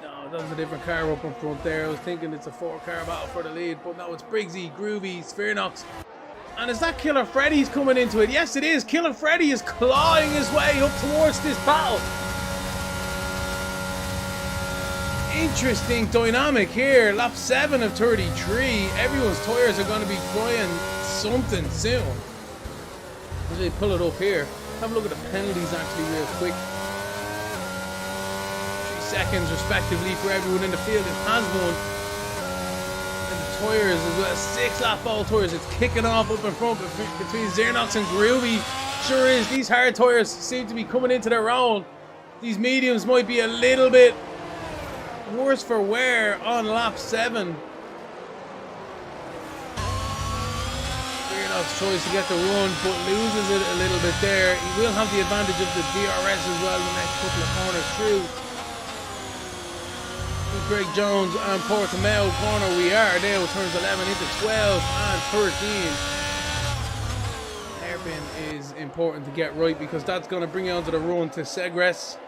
No, that was a different car up in front there. I was thinking it's a 4-car battle for the lead, but no, it's Briggsy, Groovy, Svernox. And is that Killer Freddy's coming into it? Yes, it is. Killer Freddy is clawing his way up towards this battle. Interesting dynamic here. Lap 7 of 33. Everyone's tyres are going to be crying something soon. As they pull it up here. Have a look at the penalties actually real quick. 3 seconds respectively for everyone in the field. It has one. And the tyres as well. 6 lap ball tyres. It's kicking off up in front between Xernox and Groovy. Sure is. These hard tyres seem to be coming into their own. These mediums might be a little bit worse for wear on lap 7. Tries to get the run, but loses it a little bit there. He will have the advantage of the DRS as well the next couple of corners through. With Greg Jones and Portimao corner we are now, turns 11 into 12 and 13. Hairpin is important to get right because that's going to bring you onto the run to Segres.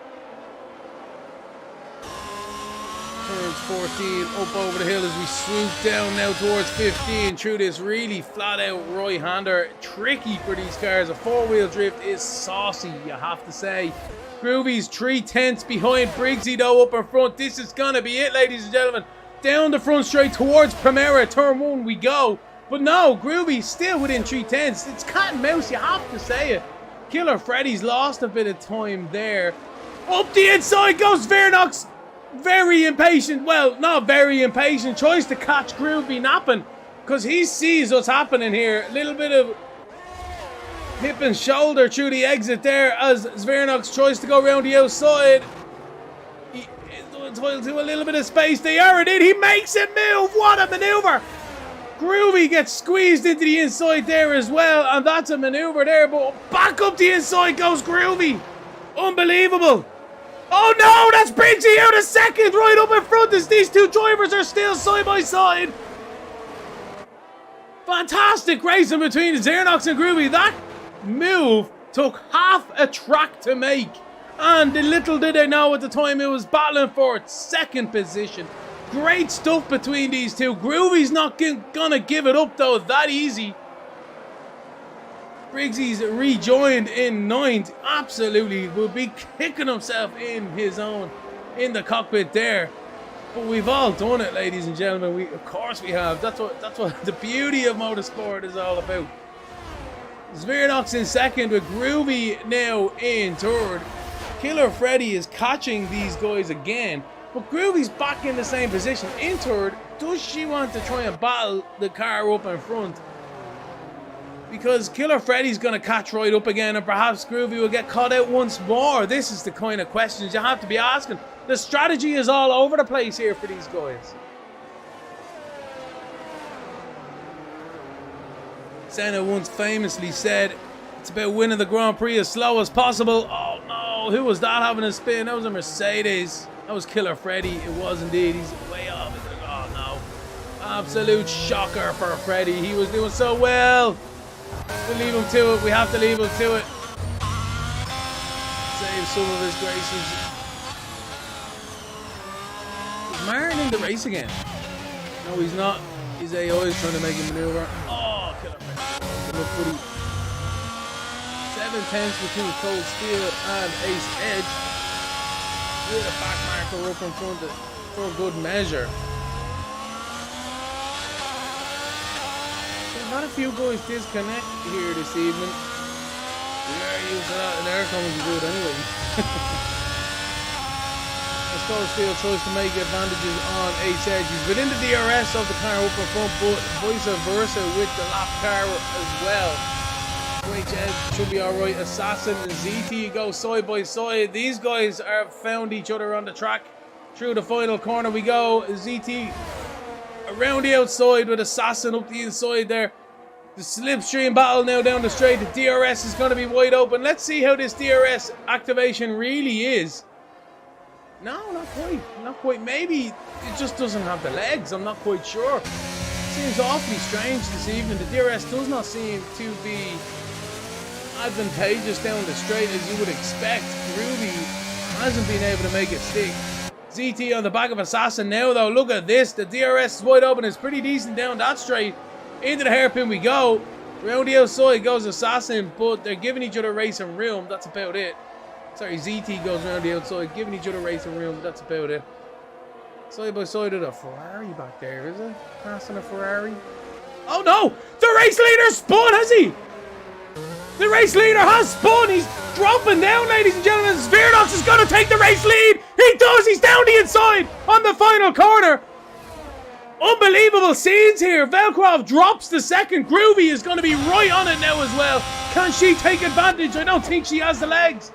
Turns 14 up over the hill as we swoop down now towards 15 through this really flat out right-hander. Tricky for these cars. A 4-wheel drift is saucy, you have to say. Groovy's 3/10 behind Briggsy though up in front. This is gonna be it, ladies and gentlemen. Down the front straight towards Primera. Turn 1 we go. But no, Groovy's still within 3/10. It's cat and mouse, you have to say it. Killer Freddy's lost a bit of time there. Up the inside goes Vernox. Very impatient, well, not very impatient, tries to catch Groovy napping because he sees what's happening here. A little bit of hip and shoulder through the exit there as Zvernok's tries to go around the outside. He is going to a little bit of space. They are it. He makes it move. What a maneuver. Groovy gets squeezed into the inside there as well, and that's a maneuver there, but back up the inside goes Groovy. Unbelievable. Oh no, that's Briggsy out a second right up in front as these two drivers are still side by side. Fantastic racing between Xernox and Groovy. That move took half a track to make, and little did they know at the time it was battling for its second position. Great stuff between these two. Groovy's not gonna give it up though that easy. Briggsy's rejoined in 9th. Absolutely will be kicking himself in the cockpit there. But we've all done it, ladies and gentlemen. Of course we have. That's what the beauty of motorsport is all about. Zvernok's in 2nd with Groovy now in 3rd. Killer Freddy is catching these guys again. But Groovy's back in the same position in 3rd. Does she want to try and battle the car up in front? Because Killer Freddy's going to catch right up again, and perhaps Groovy will get caught out once more. This is the kind of questions you have to be asking. The strategy is all over the place here for these guys. Senna once famously said, it's about winning the Grand Prix as slow as possible. Oh no, who was that having a spin? That was a Mercedes. That was Killer Freddy. It was indeed. He's way off. Oh no. Absolute shocker for Freddy. He was doing so well. We'll leave him to it. We have to leave him to it. Save some of his graces. Is Martin in the race again? No, he's not. His AI is trying to make a maneuver. Oh, Killer Freddy. Look, buddy. 7/10 between Cold Steel and Ace Edge. With a back marker up in front for good measure. Not a few guys disconnect here this evening. We are used to that, and they're coming to do it anyway. As Cold Steel tries to make advantages on Ace Edge. He's within the DRS of the car up in front, but vice versa with the lap car as well. H Edge should be alright. Assassin and ZT go side by side. These guys have found each other on the track. Through the final corner we go. ZT around the outside with Assassin up the inside there. The slipstream battle now down the straight. The DRS is going to be wide open. Let's see how this DRS activation really is. No, not quite. Not quite. Maybe it just doesn't have the legs. I'm not quite sure. Seems awfully strange this evening. The DRS does not seem to be advantageous down the straight as you would expect. Groovy hasn't been able to make it stick. ZT on the back of Assassin now though. Look at this. The DRS is wide open. It's pretty decent down that straight. Into the hairpin we go. Around the outside goes Assassin, but they're giving each other racing room. That's about it. Sorry, ZT goes around the outside, giving each other racing room. That's about it. Side by side of the Ferrari back there, is it? Passing a Ferrari. Oh no! The race leader spun, has he? The race leader has spun. He's dropping down, ladies and gentlemen. Zvernok's is going to take the race lead. He does. He's down the inside on the final corner. Unbelievable scenes here. Velkrov drops the second. Groovy is going to be right on it now as well. Can she take advantage? I don't think she has the legs.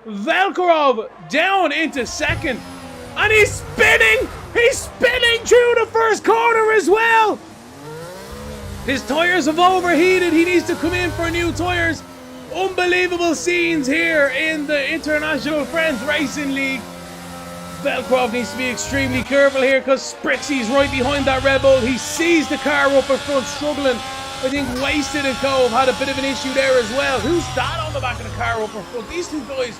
Velkrov down into second. And he's spinning. He's spinning through the first corner as well. His tyres have overheated. He needs to come in for new tyres. Unbelievable scenes here in the International Friends Racing League. Velkrov needs to be extremely careful here because Spritzy's right behind that Red Bull. He sees the car up in front struggling. I think Wasted and Cove had a bit of an issue there as well. Who's that on the back of the car up in front? These two guys,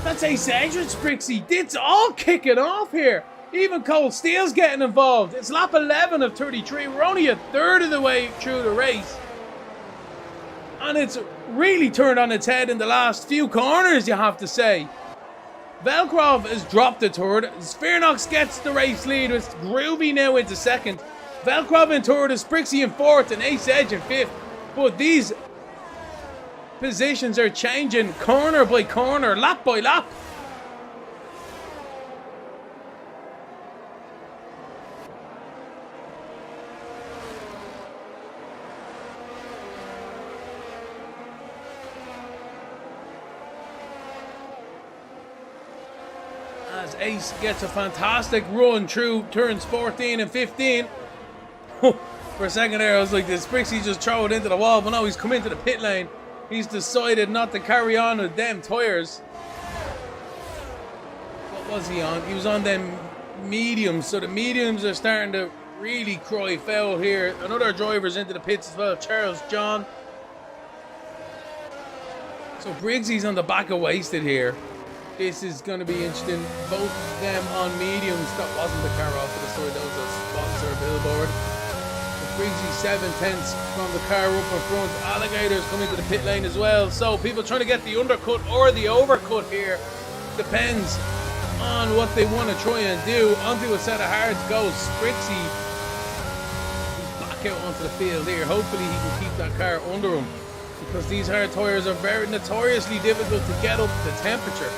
that's Ace Edge and Spritzy. It's all kicking off here. Even Cold Steel's getting involved. It's lap 11 of 33. We're only a third of the way through the race. And it's really turned on its head in the last few corners, you have to say. Velkrov has dropped a third. Zvernok's gets the race lead with Groovy now into second. Velkrov in third, is Sprixie in fourth, and Ace Edge in fifth. But these positions are changing corner by corner, lap by lap. as Ace gets a fantastic run through turns 14 and 15. For a second there, I was like, this Sprixie just throw it into the wall, but no, he's come into the pit lane. He's decided not to carry on with them tyres. What was he on? He was on them mediums, so the mediums are starting to really cry foul here. Another driver's into the pits as well, Charles John. So Briggsy's on the back of Wasted here. This is going to be interesting. Both of them on mediums. That wasn't the car off to the side, that was a sponsor billboard. Briggsy 7/10 from the car up in front. Alligators coming to the pit lane as well. So people trying to get the undercut or the overcut here. Depends on what they want to try and do. Onto a set of hards goes Sprixie. He's back out onto the field here. Hopefully he can keep that car under him, because these hard tyres are very notoriously difficult to get up the temperature.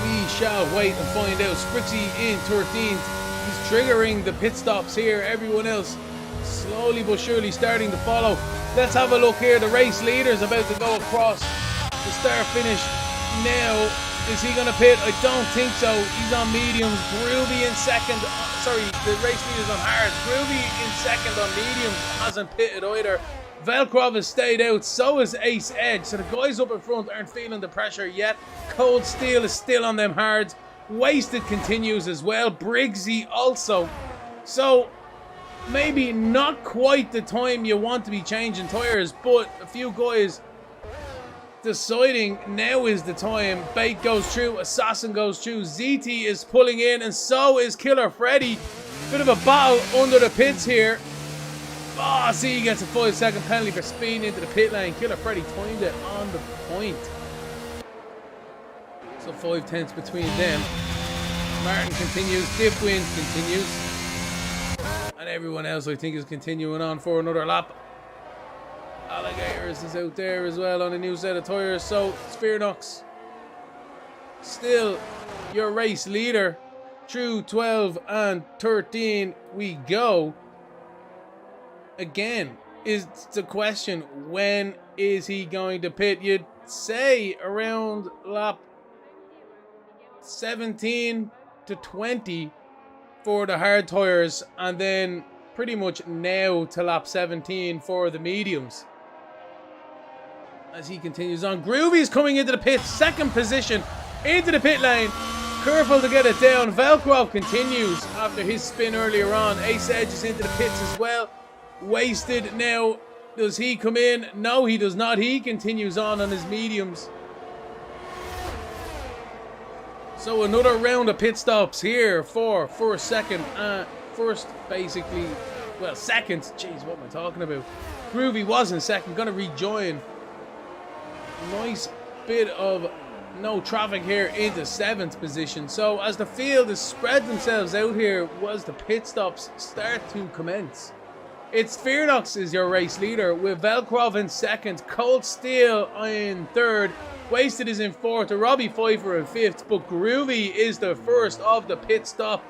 We shall wait and find out. Sprixie in 13th. He's triggering the pit stops here. Everyone else slowly but surely starting to follow. Let's have a look here. The race leader is about to go across the start finish now. Is he going to pit? I don't think so. He's on mediums. Groovy in second. Sorry, the race leader's on hard. Groovy in second on mediums. Hasn't pitted either. Velkrov has stayed out. So is Ace Edge. So the guys up in front aren't feeling the pressure yet. Cold Steel is still on them hards. Wasted continues as well. Briggsy also. So maybe not quite the time you want to be changing tyres, but a few guys deciding now is the time. Bait goes through, Assassin goes through, ZT is pulling in, and so is Killer Freddy. Bit of a battle under the pits here. Oh, see, he gets a 5-second penalty for speeding into the pit lane. Killer Freddy timed it on the point. So 5/10 between them. Martin continues, Diff Wins continues. And everyone else, I think, is continuing on for another lap. Alligators is out there as well on a new set of tyres. So Spheronox still your race leader. Through 12 and 13 we go. Again, is the question, when is he going to pit? You'd say around lap 17 to 20 for the hard tyres, and then pretty much now to lap 17 for the mediums. As he continues on, Groovy's coming into the pit, second position into the pit lane, careful to get it down. Velkrov continues after his spin earlier on. Ace Edge is into the pits as well. Wasted now. Does he come in? No, he does not. He continues on his mediums. So another round of pit stops here for second, basically, well, second. Jeez, what am I talking about? Groovy was in second, gonna rejoin. Nice bit of no traffic here into 7th position. So as the field has spread themselves out here, as the pit stops start to commence. It's Spheronox is your race leader with Velkrov in 2nd, Cold Steel in 3rd, Wasted is in 4th, Robbie Pfeiffer in 5th, but Groovy is the first of the pit stop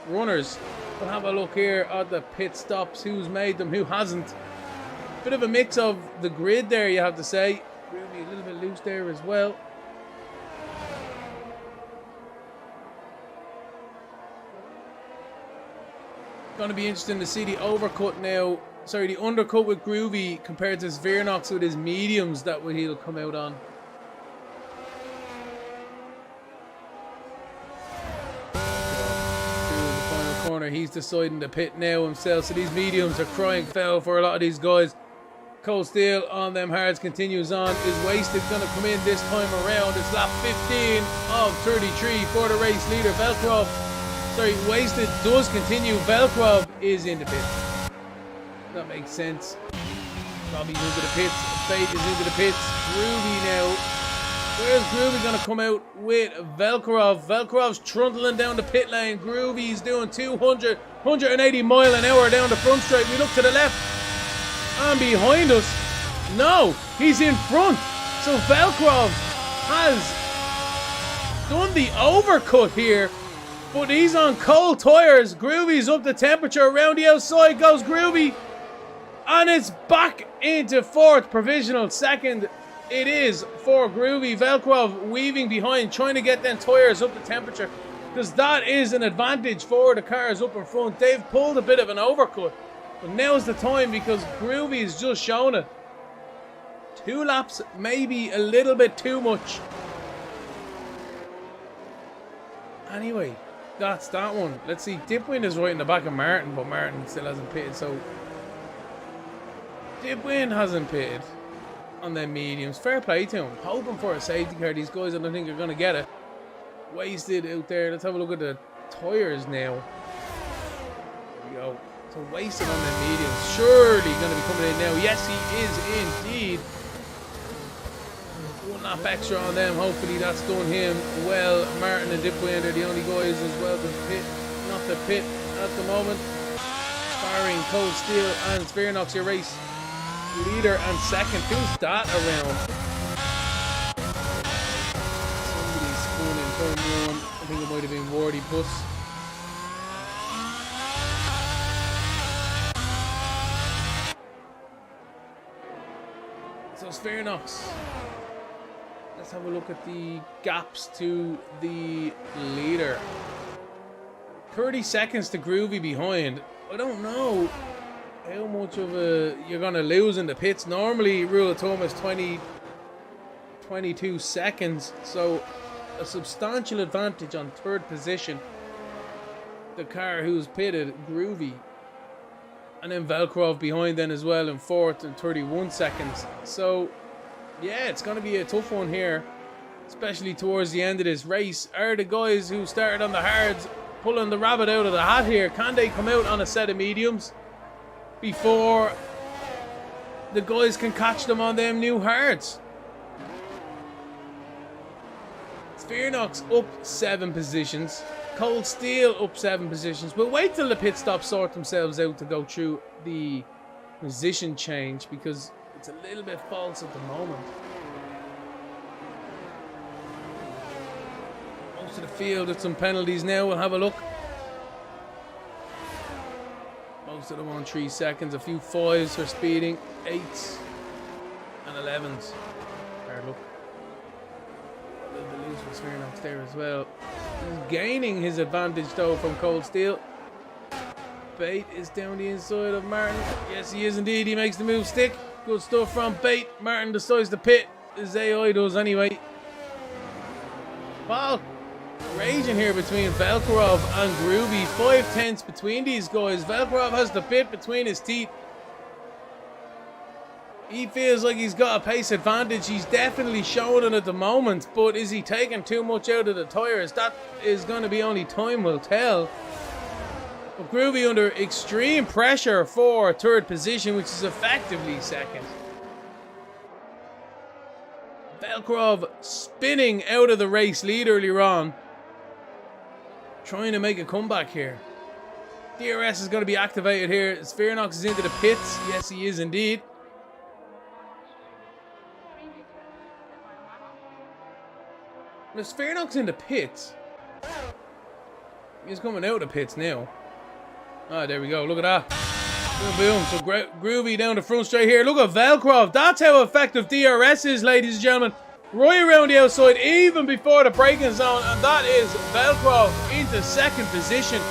runners. We'll have a look here at the pit stops, who's made them, who hasn't. Bit of a mix of the grid there, you have to say. Groovy a little bit loose there as well. Going to be interesting to see the overcut now. Sorry, the undercut with Groovy compared to Spheronox with his mediums that he'll come out on. Through the final corner, he's deciding to pit now himself. So these mediums are crying foul for a lot of these guys. Cold Steel on them hards continues on. Is Wasted going to come in this time around? It's lap 15 of 33 for the race leader, Velkrov. Sorry, Wasted does continue. Velkrov is in the pit. That makes sense. Robbie's into the pits. Fate is into the pits. Groovy now. Where's Groovy going to come out with Velkrov? Velkrov's trundling down the pit lane. Groovy's doing 180 mile an hour down the front straight. We look to the left. And behind us, no, he's in front. So Velkrov has done the overcut here. But he's on cold tyres. Groovy's up the temperature. Around the outside goes Groovy. And it's back into 4th. Provisional 2nd. it is for Groovy. Velkrov weaving behind, trying to get them tyres up to temperature, because that is an advantage for the cars up in front. They've pulled a bit of an overcut, but now's the time because Groovy is just showing it. 2 laps, maybe a little bit too much. Anyway, that's that one. Let's see, Dipwind is right in the back of Martin, but Martin still hasn't pitted, so Dipwind hasn't pitted on them mediums. Fair play to him. Hoping for a safety car. These guys, I don't think are going to get it. Wasted out there. Let's have a look at the tyres now. There we go. So wasted on them mediums. Surely going to be coming in now. Yes, he is indeed. 1 lap extra on them. Hopefully that's done him well. Martin and Dipwind are the only guys as well to pit. Not to pit at the moment. Firing Cold Steel and Sphenox, your race leader and second. Who's that around? Somebody's spun in turn 1. I think it might have been Wardy Puss. So Sphenox. Let's have a look at the gaps to the leader. 30 seconds to Groovy behind. I don't know how much of a you're going to lose in the pits. Normally, rule of thumb is 22 seconds. So, a substantial advantage on 3rd position. The car who's pitted, Groovy. And then Velkrov behind then as well in 4th and 31 seconds. So, yeah, it's going to be a tough one here. Especially towards the end of this race. Are the guys who started on the hards pulling the rabbit out of the hat here? Can they come out on a set of mediums before the guys can catch them on them new hards? Sphenox up 7 positions. Cold Steel up 7 positions. But wait till the pit stops sort themselves out to go through the position change, because it's a little bit false at the moment. Most of the field with some penalties now. We'll have a look. Most of them on 3 seconds. A few 5s for speeding. 8s and 11s. Hard look. A little bit loose for Sphenox there as well. He's gaining his advantage though from Cold Steel. Bait is down the inside of Martin. Yes, he is indeed. He makes the move stick. Good stuff from Bait. Martin decides to pit. His AI does anyway. Wow. Raging here between Velkrov and Groovy. 5 tenths between these guys. Velkrov has the pit between his teeth. He feels like he's got a pace advantage. He's definitely showing it at the moment. But is he taking too much out of the tyres? That is going to be only time will tell. But Groovy under extreme pressure for 3rd position, which is effectively 2nd. Velkrov spinning out of the race lead earlier on. Trying to make a comeback here. DRS is going to be activated here. Sphenox is into the pits. Yes, he is indeed. Now, Sphenox in the pits. He's coming out of the pits now. Ah, there we go. Look at that. Boom, boom. So Groovy down the front straight here. Look at Velkrov. That's how effective DRS is, ladies and gentlemen. Right around the outside, even before the braking zone. And that is Velkrov into 2nd position.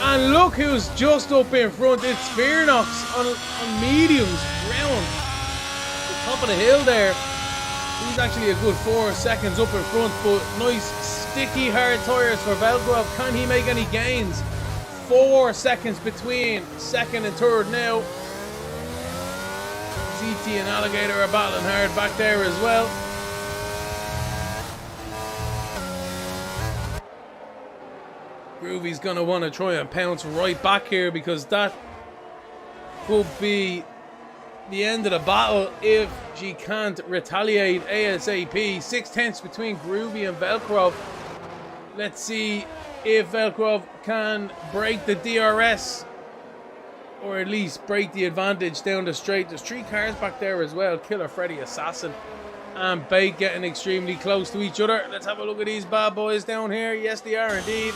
And look who's just up in front. It's Sphenox on mediums round the top of the hill there. He's actually a good 4 seconds up in front, but nice sticky hard tyres for Velkrov. Can he make any gains? 4 seconds between 2nd and 3rd now. ZT and Alligator are battling hard back there as well. Groovy's going to want to try and pounce right back here, because that could be the end of the battle if she can't retaliate ASAP. 6 tenths between Groovy and Velkrov. Let's see if Velkrov can break the DRS, or at least break the advantage down the straight. There's 3 cars back there as well. Killer Freddy, Assassin and Bait getting extremely close to each other. Let's have a look at these bad boys down here. Yes, they are indeed.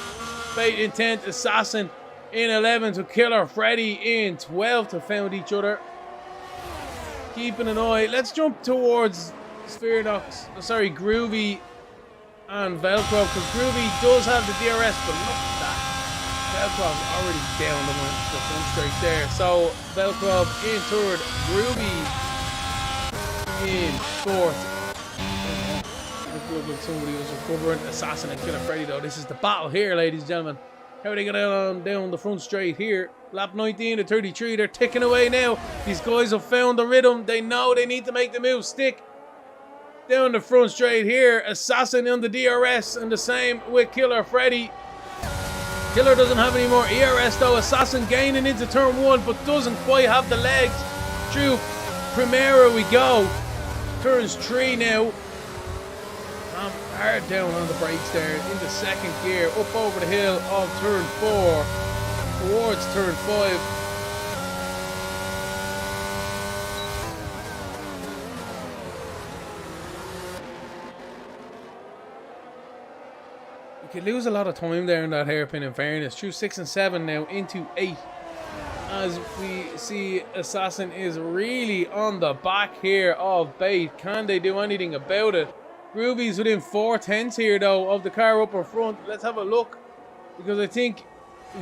Bait in 10th, Assassin in 11th, with Killer Freddy in 12th have found each other. Keeping an eye. Let's jump towards Spherodox, sorry, Groovy and Velcro, because Groovy does have the DRS, but look at that. Velcro's already down the front straight there. So Velcro in third, Groovy in fourth. It looked like somebody was recovering. Assassin and Killer Freddy though. This is the battle here, ladies and gentlemen. How are they going down the front straight here? Lap 19 to 33. They're ticking away now. These guys have found the rhythm. They know they need to make the move stick. Down the front straight here. Assassin on the DRS, and the same with Killer Freddy. Killer doesn't have any more ERS though. Assassin gaining into turn 1, but doesn't quite have the legs. Through Primera we go. Turns 3 now. Hard down on the brakes there. Into second gear. Up over the hill of turn 4. Towards turn 5. You could lose a lot of time there in that hairpin, in fairness. Through 6 and 7 now into 8. As we see, Assassin is really on the back here of Bait. Can they do anything about it? Groovy's within 4/10 here though of the car up in front. Let's have a look, because I think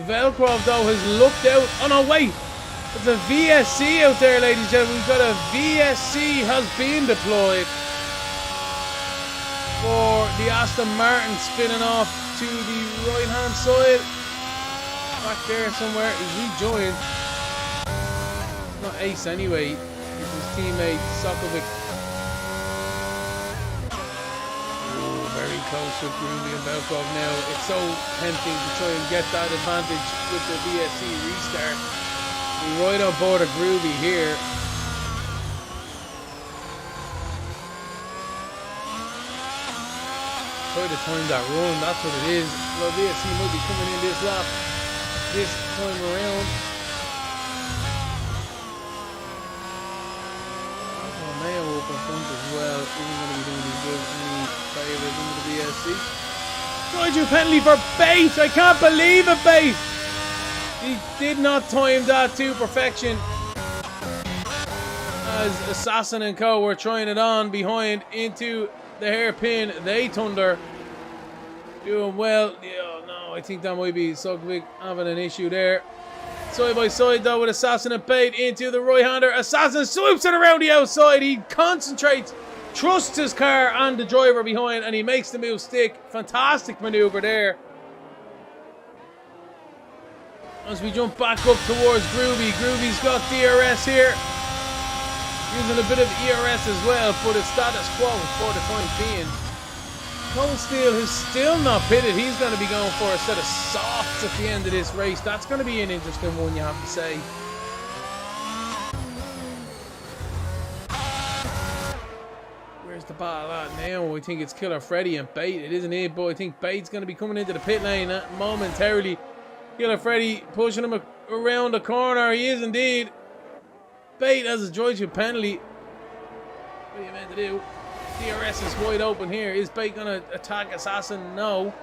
Velcro though has looked out. Oh no, wait! There's a VSC out there, ladies and gentlemen. We've got a VSC has been deployed for the Aston Martin, spinning off to the right hand side. Back there somewhere is rejoined. Not Ace anyway. It's his teammate Sokovic. Very close with Groovy and Belkov now. It's so tempting to try and get that advantage with the VSC restart. We're right on board of Groovy here. Try to time that run, that's what it is. Well, VSC might be coming in this lap, this time around. Mayo up in front as well. Isn't going to be doing as good any favours into the VSC. Nigel penalty for Bait. I can't believe it, Bait. He did not time that to perfection. As Assassin and Co were trying it on behind into the hairpin. They thunder. Doing well. Yeah, no, I think that might be Sokovic having an issue there. Side by side though with Assassin and Bait into the right hander. Assassin swoops it around the outside. He concentrates, trusts his car and the driver behind, and he makes the move stick. Fantastic maneuver there. As we jump back up towards Groovy. Groovy's got DRS here. Using a bit of ERS as well, but it's status quo for the time being. Cold Steel is still not pitted. He's going to be going for a set of softs at the end of this race. That's going to be an interesting one, you have to say. Where's the battle at now? I think it's Killer Freddy and Bait. It isn't it, but I think Bait's going to be coming into the pit lane momentarily. Killer Freddy pushing him around the corner. He is indeed. Bait has a drive-through penalty. What are you meant to do? DRS is wide open here. Is Bait going to attack Assassin? No.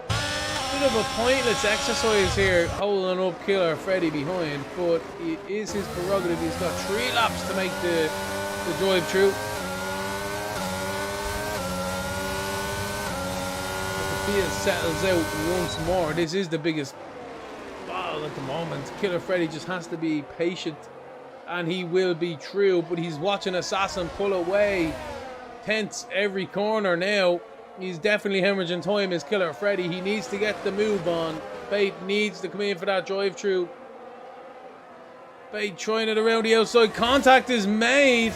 Bit of a pointless exercise here, holding up Killer Freddy behind, but it is his prerogative. He's got 3 laps to make the drive-through. The field settles out once more. This is the biggest battle at the moment. Killer Freddy just has to be patient, and he will be true, but he's watching Assassin pull away. Tense every corner now. He's definitely hemorrhaging time, his Killer Freddy. He needs to get the move on. Bait needs to come in for that drive-through. Bait trying it around the outside. Contact is made.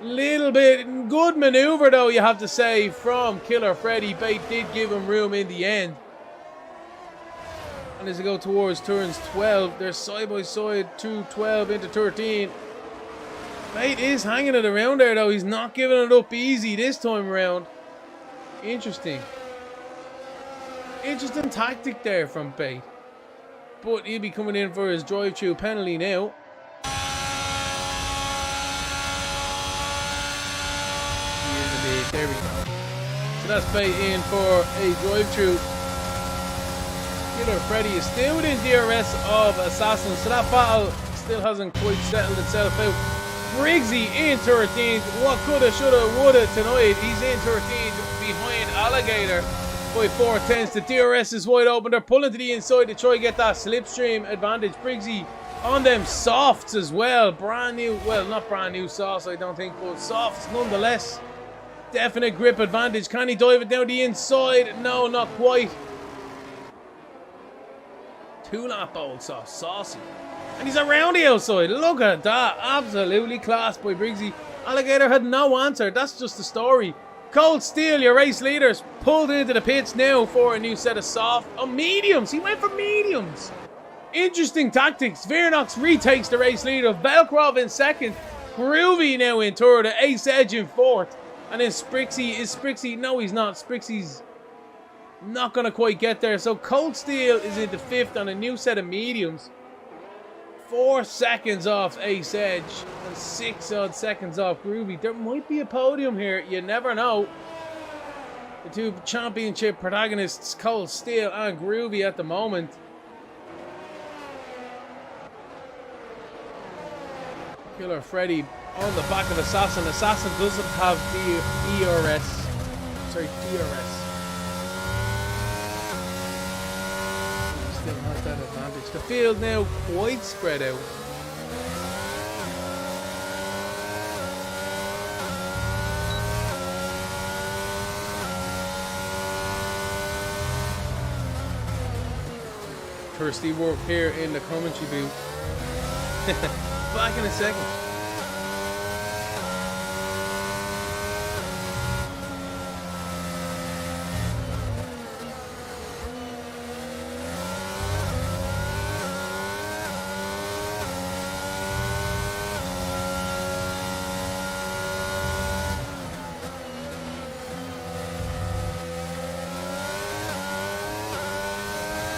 Little bit good maneuver though, you have to say, from Killer Freddy. Bait did give him room in the end. And as they go towards turns 12, they're side by side to 12 into 13. Bait is hanging it around there though. He's not giving it up easy this time around. Interesting. Interesting tactic there from Bait. But he'll be coming in for his drive-through penalty now. There we go. So that's Bait in for a drive-through. Killer Freddy is still within DRS of Assassin, so that battle still hasn't quite settled itself out. Briggsy in 13th. What coulda, shoulda, woulda tonight. He's in 13th behind Alligator by 4/10. The DRS is wide open. They're pulling to the inside to try and get that slipstream advantage. Briggsy on them softs as well. Brand new, well, not brand new softs, I don't think, but softs nonetheless. Definite grip advantage. Can he dive it down the inside? No, not quite. 2-lap old soft, saucy. And he's around the outside. Look at that. Absolutely class by Briggsy. Alligator had no answer. That's just the story. Cold Steel, your race leaders, pulled into the pits now for a new set of soft. Oh, mediums. He went for mediums. Interesting tactics. Virnox retakes the race leader. Velkrov in second. Groovy now in third. Ace Edge in fourth. And then Sprixie. Is Sprixie? No, he's not. Sprixie's not going to quite get there. So Cold Steel is into fifth on a new set of mediums. 4 seconds off Ace Edge and 6 odd seconds off Groovy. There might be a podium here. You never know. The two championship protagonists, Cold Steel and Groovy at the moment. Killer Freddy on the back of Assassin. Assassin doesn't have the DRS. Sorry, DRS. Still has that advantage. The field now quite spread out. Thirsty work here in the commentary booth. Back in a second.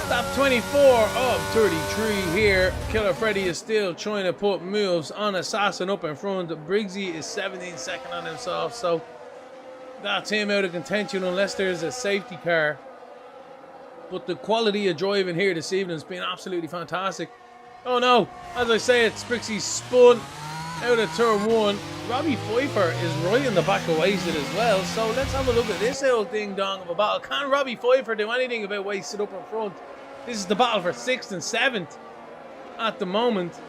Top 24 of 33 here. Killer Freddy is still trying to put moves on Assassin up in front. Briggsy is 17 second on himself, so that's him out of contention unless there's a safety car. But the quality of driving here this evening has been absolutely fantastic. Oh no, as I say, it's Briggsy spun out of turn 1. Robbie Pfeiffer is right in the back of Wasted as well, so let's have a look at this old ding dong of a battle. Can Robbie Pfeiffer do anything about Wasted up in front? This is the battle for 6th and 7th at the moment.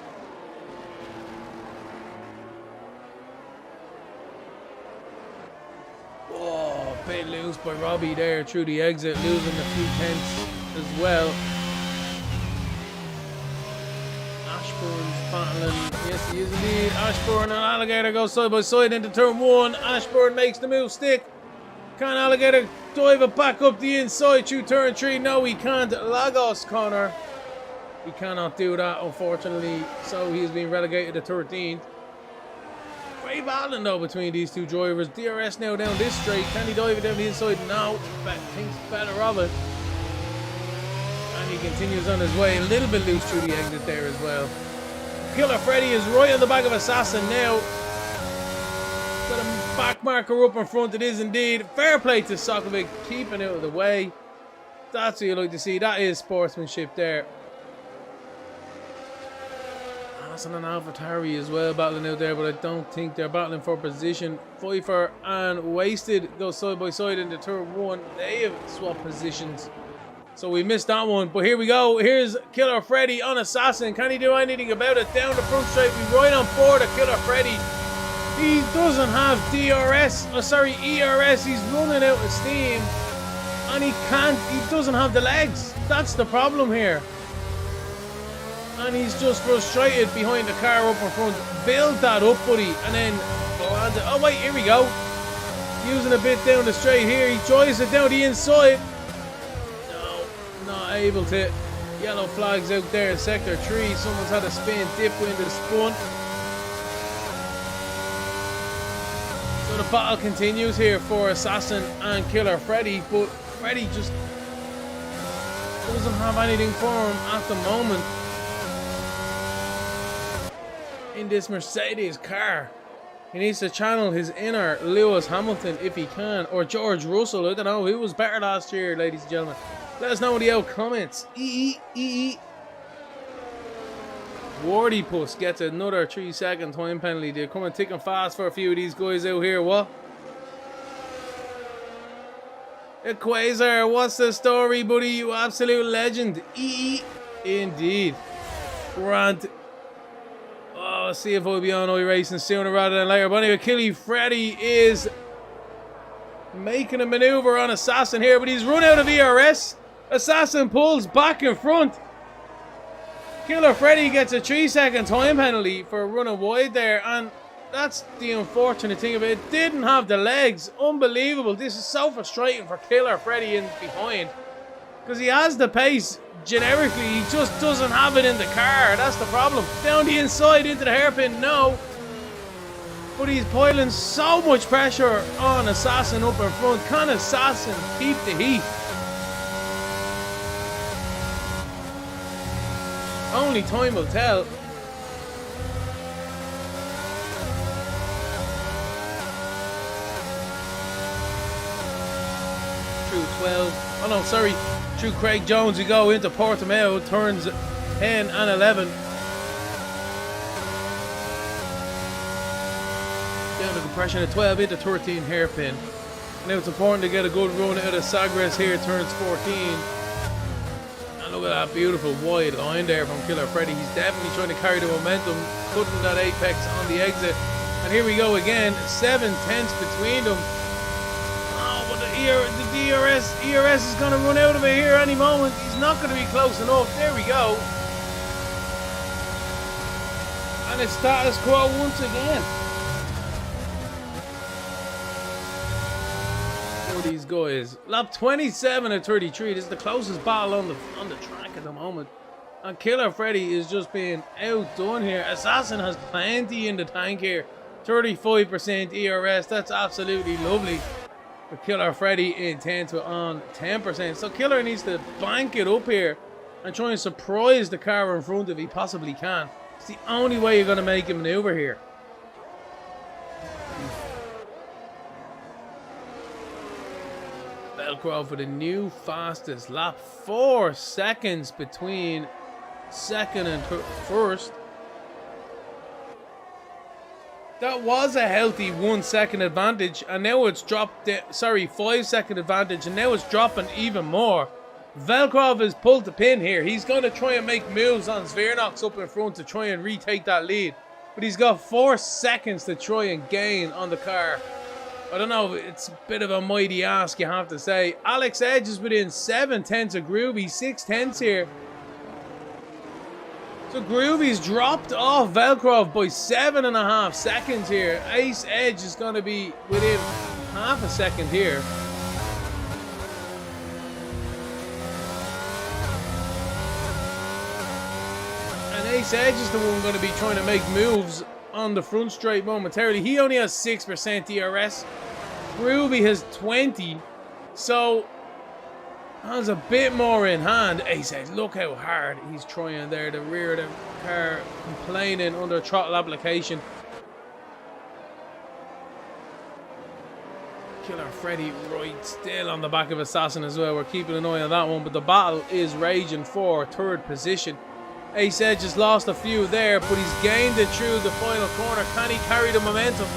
Oh, bit loose by Robbie there through the exit, losing a few tenths as well. Ashburn's battling. Yes, he is indeed. Ashburn and Alligator go side by side into turn 1. Ashburn makes the move stick. Can Alligator dive it back up the inside through turn 3? No, he can't. Lagos Connor. He cannot do that, unfortunately. So he's been relegated to 13th. Great battling though between these two drivers. DRS now down this straight. Can he dive it down the inside? No. Thinks better of it. And he continues on his way. A little bit loose through the exit there as well. Killer Freddy is right on the back of Assassin now. Got a back marker up in front. It is indeed. Fair play to Sokovic, keeping out of the way. That's what you like to see. That is sportsmanship there. Hassan and Alvatari as well battling out there, but I don't think they're battling for position. Pfeiffer and Wasted go side by side into turn 1. They have swapped positions, so we missed that one. But here we go. Here's Killer Freddy on Assassin. Can he do anything about it? Down the front straight. We right on board of Killer Freddy. He doesn't have DRS, ERS. He's running out of steam, and he doesn't have the legs. That's the problem here. And he's just frustrated behind the car up in front. Build that up, buddy, and then land it. Oh wait, here we go. Using a bit down the straight here. He drives it down the inside. No, not able to. Yellow flags out there in sector 3. Someone's had a spin, dip into the spun. So the battle continues here for Assassin and Killer Freddy, but Freddy just doesn't have anything for him at the moment in this Mercedes car. He needs to channel his inner Lewis Hamilton if he can, or George Russell. I don't know who was better last year, ladies and gentlemen. Let us know in the comments. Wardipus gets another 3-second time penalty. They're coming thick and fast for a few of these guys out here. What? Quasar, what's the story, buddy? You absolute legend. Indeed. Grant. Oh, see if I'll be on iRacing sooner rather than later. But anyway, Killy Freddy is making a maneuver on Assassin here, but he's run out of ERS. Assassin pulls back in front. Killer Freddy gets a 3-second time penalty for running wide there, and that's the unfortunate thing of it. It didn't have the legs. Unbelievable. This is so frustrating for Killer Freddy in behind, because he has the pace generically, he just doesn't have it in the car. That's the problem. Down the inside into the hairpin, no. But he's piling so much pressure on Assassin up in front. Can Assassin keep the heat? Only time will tell. Through 12. Oh no, sorry. Through Craig Jones we go into Portimao. Turns 10 and 11. Down to compression at 12 into 13 hairpin. Now it's important to get a good run out of Sagres here. Turns 14. Look at that beautiful wide line there from Killer Freddy. He's definitely trying to carry the momentum, cutting that apex on the exit. And here we go again, 7/10 between them. Oh, but the ERS is going to run out of it here any moment. He's not going to be close enough. There we go. And it's status quo once again. These guys. Lap 27 at 33. This is the closest battle on the track at the moment. And Killer Freddy is just being outdone here. Assassin has plenty in the tank here. 35% ERS. That's absolutely lovely. But Killer Freddy in 10th on 10%. So Killer needs to bank it up here and try and surprise the car in front if he possibly can. It's the only way you're going to make him maneuver here. Velcro for the new fastest lap. 4 seconds between second and first. That was a healthy 1 second advantage, and now it's dropped. 5 second advantage, and now it's dropping even more. Velcro has pulled the pin here. He's going to try and make moves on Svirnox up in front to try and retake that lead, but he's got 4 seconds to try and gain on the car. I don't know, it's a bit of a mighty ask, you have to say. Alex Edge is within 7/10 of Groovy, 6/10 here. So Groovy's dropped off Velcro by 7.5 seconds here. Ace Edge is going to be within half a second here. And Ace Edge is the one going to be trying to make moves on the front straight momentarily. He only has 6% DRS. Groovy has 20, so has a bit more in hand. He says, look how hard he's trying there to rear the car, complaining under throttle application. Killer Freddy right still on the back of Assassin as well. We're keeping an eye on that one, but the battle is raging for third position. Ace Edge has lost a few there, but he's gained it through the final corner. Can he carry the momentum?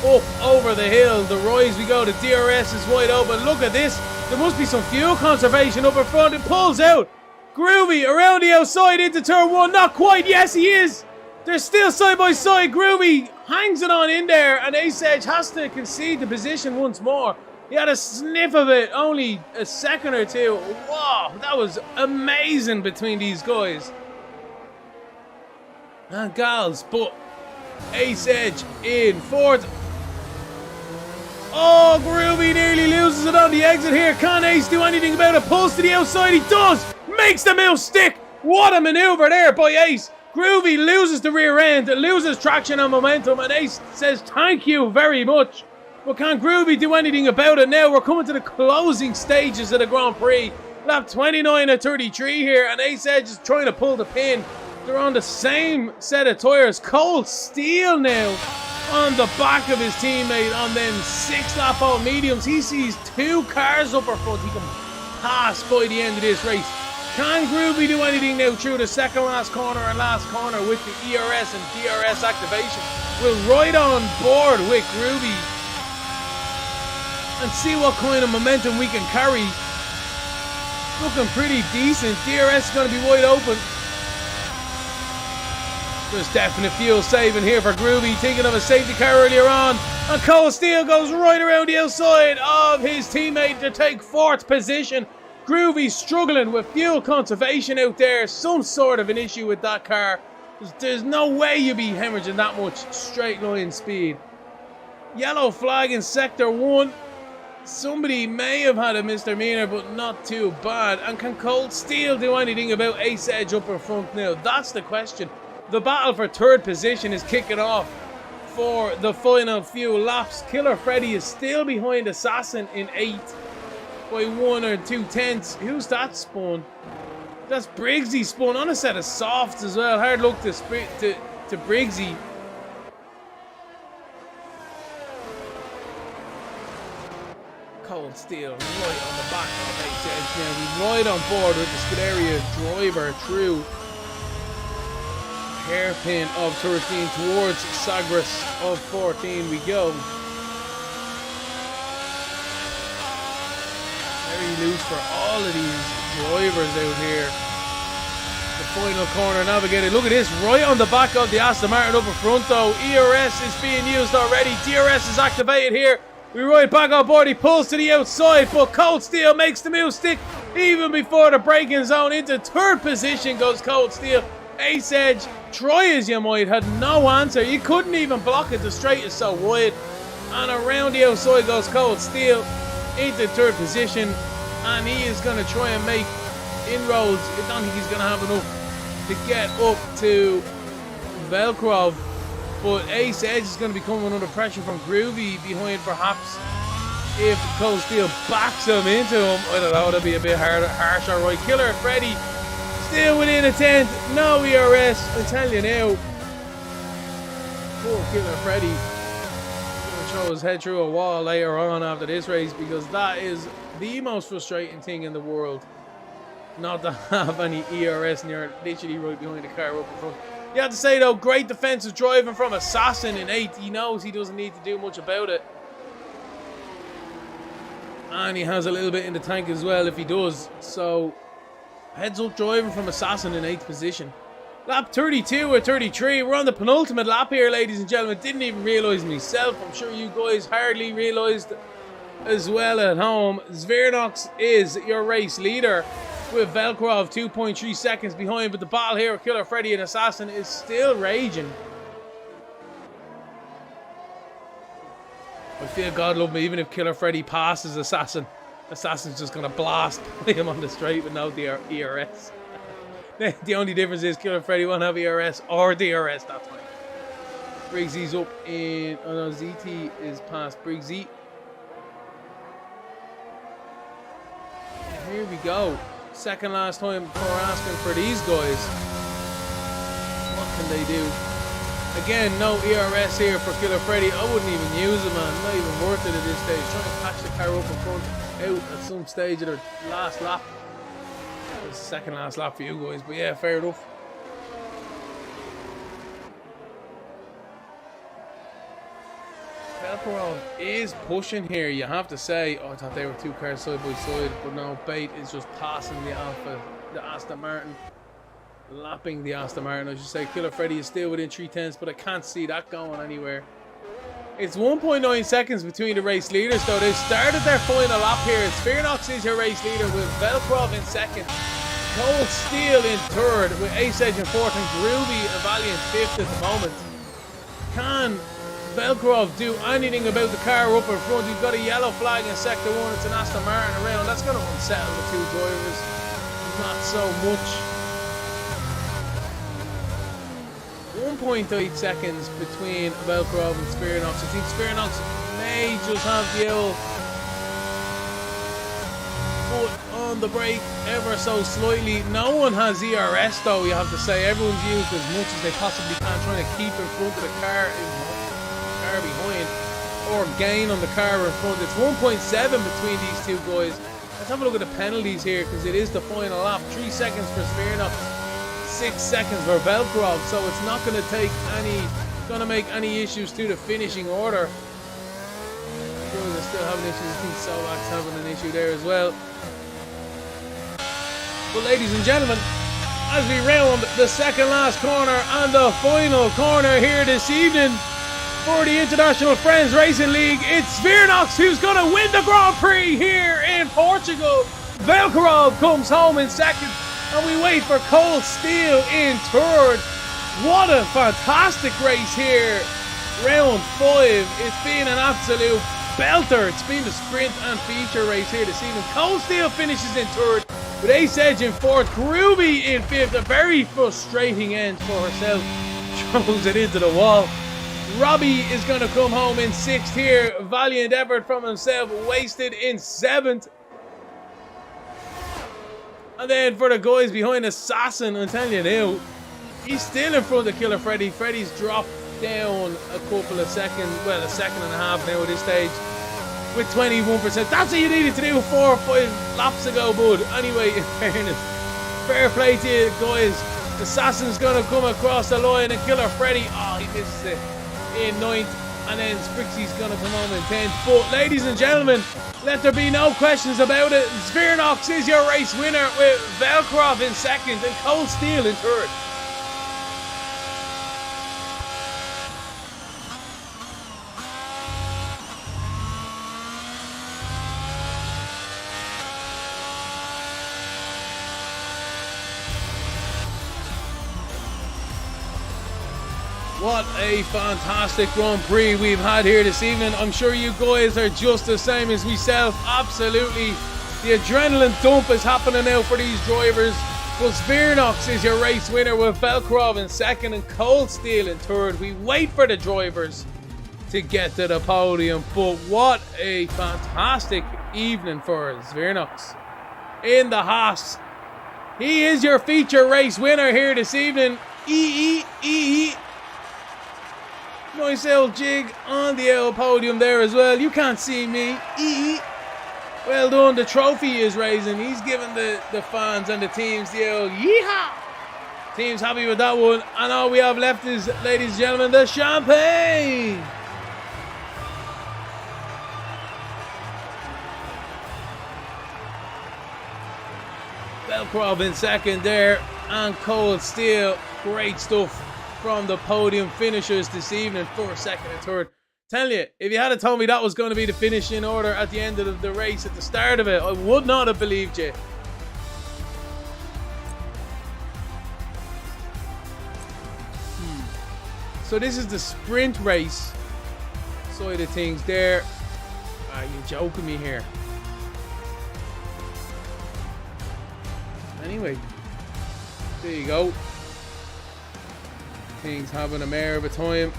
Up over the hill, the rise we go. The DRS is wide open. Look at this. There must be some fuel conservation up in front. It pulls out. Groovy around the outside into turn 1. Not quite. Yes, he is. They're still side by side. Groovy hangs it on in there, and Ace Edge has to concede the position once more. He had a sniff of it only a second or two. Wow, that was amazing between these guys. And gals, but Ace Edge in fourth. Oh, Groovy nearly loses it on the exit here. Can Ace do anything about it? Pulls to the outside. He does. Makes the move stick. What a maneuver there by Ace. Groovy loses the rear end, loses traction and momentum, and Ace says thank you very much. But can Groovy do anything about it now? We're coming to the closing stages of the Grand Prix. Lap 29 at 33 here, and Ace Edge is trying to pull the pin. They're on the same set of tyres. Cold steel now on the back of his teammate on them 6-lap old mediums. He sees 2 cars up in front he can pass by the end of this race. Can Groovy do anything now through the second last corner and last corner with the ERS and DRS activation? We'll ride on board with Groovy and see what kind of momentum we can carry. Looking pretty decent. DRS is going to be wide open. There's definite fuel saving here for Groovy, thinking of a safety car earlier on. And Cold Steel goes right around the outside of his teammate to take 4th position. Groovy struggling with fuel conservation out there. Some sort of an issue with that car. There's no way you'd be hemorrhaging that much straight line speed. Yellow flag in sector 1. Somebody may have had a misdemeanor, but not too bad. And can Cold Steel do anything about Ace Edge up in front now? That's the question. The battle for 3rd position is kicking off for the final few laps. Killer Freddy is still behind Assassin in 8th by 1 or 2 tenths. Who's that spun? That's Briggsy spun on a set of softs as well. Hard luck to Briggsy. Cold Steel right on the back of Ace Edge now. We ride on board with the Scuderia driver through hairpin of 13 towards Sagres of 14 we go. Very loose for all of these drivers out here. The final corner navigated. Look at this, right on the back of the Aston Martin up in front though. ERS is being used already. DRS is activated here. We ride back on board. He pulls to the outside, but Cold Steel makes the move stick even before the braking zone. Into 3rd position goes Cold Steel. Ace Edge, try as you might, had no answer. You couldn't even block it. The straight is so wide. And around the outside goes Cold Steel into 3rd position. And he is going to try and make inroads. I don't think he's going to have enough to get up to Velkrov. But Ace Edge is going to be coming under pressure from Groovy behind, perhaps. If Cold Steel backs him into him, I don't know, that'll be a bit harsher. Right, Killer Freddy still within a 10th. No ERS. I tell you now. Poor Killer Freddy. He's going to throw his head through a wall later on after this race, because that is the most frustrating thing in the world. Not to have any ERS and you're literally right behind the car up in front. You have to say though, great defensive driving from Assassin in 8th. He knows he doesn't need to do much about it. And he has a little bit in the tank as well if he does. So, heads up driving from Assassin in 8th position. Lap 32 or 33. We're on the penultimate lap here, ladies and gentlemen. Didn't even realise myself. I'm sure you guys hardly realised as well at home. Zvernox is your race leader, with Velkrov 2.3 seconds behind, but the battle here with Killer Freddy and Assassin is still raging. I feel God love me, even if Killer Freddy passes Assassin, Assassin's just going to blast him on the straight with no ERS. The only difference is Killer Freddy won't have ERS or DRS, that's fine. Briggsy's up in, oh no, ZT is past Briggsy. Here we go. Second last time before asking for these guys. What can they do? Again, no ERS here for Killer Freddy. I wouldn't even use it, man. Not even worth it at this stage. Trying to catch the car up in front, out at some stage of their last lap. It's the second last lap for you guys, but yeah, fair enough. Velkrov is pushing here, you have to say. Oh, I thought they were 2 cars side by side, but no, Bait is just passing the Aston Martin. Lapping the Aston Martin, I should say. Killer Freddy is still within 3 tenths, but I can't see that going anywhere. It's 1.9 seconds between the race leaders, though. They've started their final lap here. Zvernox is your race leader with Velkrov in 2nd. Cold Steel in 3rd, with Ace Edge in 4th, and Groovy a valiant 5th at the moment. Can Velkrov do anything about the car up in front? You've got a yellow flag in sector 1. It's an Aston Martin around. That's going to unsettle the 2 drivers. Not so much. 1.8 seconds between Velkrov and Zvernox. I think Zvernox may just have the old foot on the brake ever so slightly. No one has ERS though, you have to say. Everyone's used as much as they possibly can, trying to keep in front of the car behind, or gain on the car in front. It's 1.7 between these 2 guys. Let's have a look at the penalties here, because it is the final lap. 3 seconds for Smirnoff, 6 seconds for Velkrov, so it's not going to make any issues to the finishing order. They're still having issues. I think Solak's having an issue there as well. But ladies and gentlemen, as we round the second last corner and the final corner here this evening for the International Friends Racing League, it's Smirnoff who's going to win the Grand Prix here in Portugal. Velkrov comes home in second, and we wait for Cold Steel in third. What a fantastic race here. Round 5. It's been an absolute belter. It's been the sprint and feature race here this evening. Cold Steel finishes in third, with Ace Edge in fourth, Groovy in fifth. A very frustrating end for herself. Throws it into the wall. Robbie is going to come home in sixth here. Valiant effort from himself. Wasted in seventh. And then for the guys behind Assassin, I'm telling you now, he's still in front of Killer Freddy. Freddy's dropped down a couple of seconds, well, a second and a half now at this stage, with 21%. That's what you needed to do 4 or 5 laps ago, bud. Anyway, in fairness, fair play to you guys. Assassin's going to come across the line, and Killer Freddy, oh, he misses it in 9th, and then Sprixie's going to come home in 10th. But ladies and gentlemen, let there be no questions about it. Smirnoff is your race winner, with Velkrov in second and Cold Steel in third. What a fantastic Grand Prix we've had here this evening. I'm sure you guys are just the same as myself. Absolutely. The adrenaline dump is happening now for these drivers. But Smirnoff is your race winner, with Velkrov in second and Cold Steel in third. We wait for the drivers to get to the podium. But what a fantastic evening for Smirnoff in the Haas. He is your feature race winner here this evening. Nice old jig on the old podium there as well. You can't see me. Well done. The trophy is raising. He's giving the fans and the teams the old yeehaw. Team's happy with that one. And all we have left is, ladies and gentlemen, the champagne. Velkrov in second there, and Cold Steel. Great stuff from the podium finishers this evening for second and third. Tell you, if you had told me that was going to be the finishing order at the end of the race, at the start of it, I would not have believed you. So this is the sprint race side of things there. Are you joking me here? Anyway, there you go. Things having a mare of a time,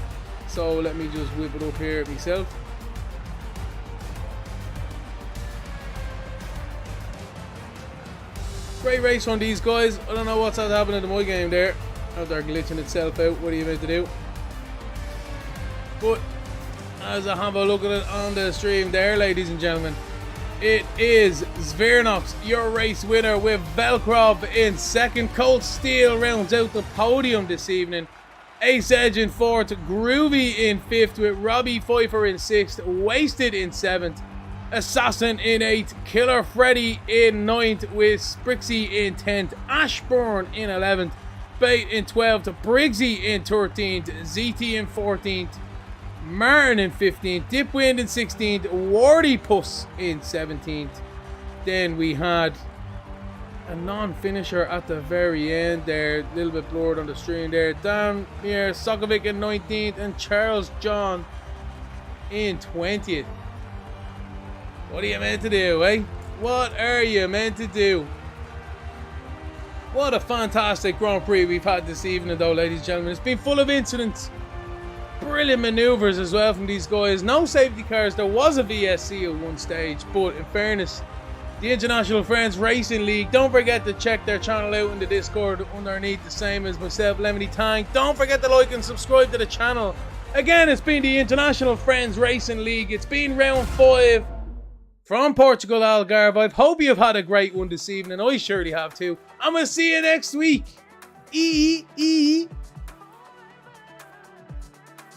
so let me just whip it up here myself. Great race from these guys. I don't know what's happening to my game there. They're glitching itself out. What are you meant to do? But as I have a look at it on the stream there, ladies and gentlemen, it is Smirnoff, your race winner, with Velkrov in second. Cold Steel rounds out the podium this evening. Ace Edge in fourth, Groovy in fifth, with Robbie Pfeiffer in sixth, Wasted in seventh, Assassin in eighth, Killer Freddy in ninth, with Sprixie in 10th, Ashburn in 11th, Bait in 12th, Briggsy in 13th, ZT in 14th, Martin in 15th, Dipwind in 16th, Wardy Puss in 17th. Then we had a non-finisher at the very end there, a little bit blurred on the stream there. Down here, Sokovic in 19th, and Charles John in 20th. What are you meant to do, eh? What are you meant to do? What a fantastic Grand Prix we've had this evening though, ladies and gentlemen. It's been full of incidents. Brilliant maneuvers as well from these guys. No safety cars. There was a VSC at one stage, but in fairness, the International Friends Racing League, don't forget to check their channel out in the Discord underneath, the same as myself, Lemony Tang. Don't forget to like and subscribe to the channel. Again, it's been the International Friends Racing League. It's been round 5. from Portugal, Algarve. I hope you've had a great one this evening. I surely have too. I'm going to see you next week.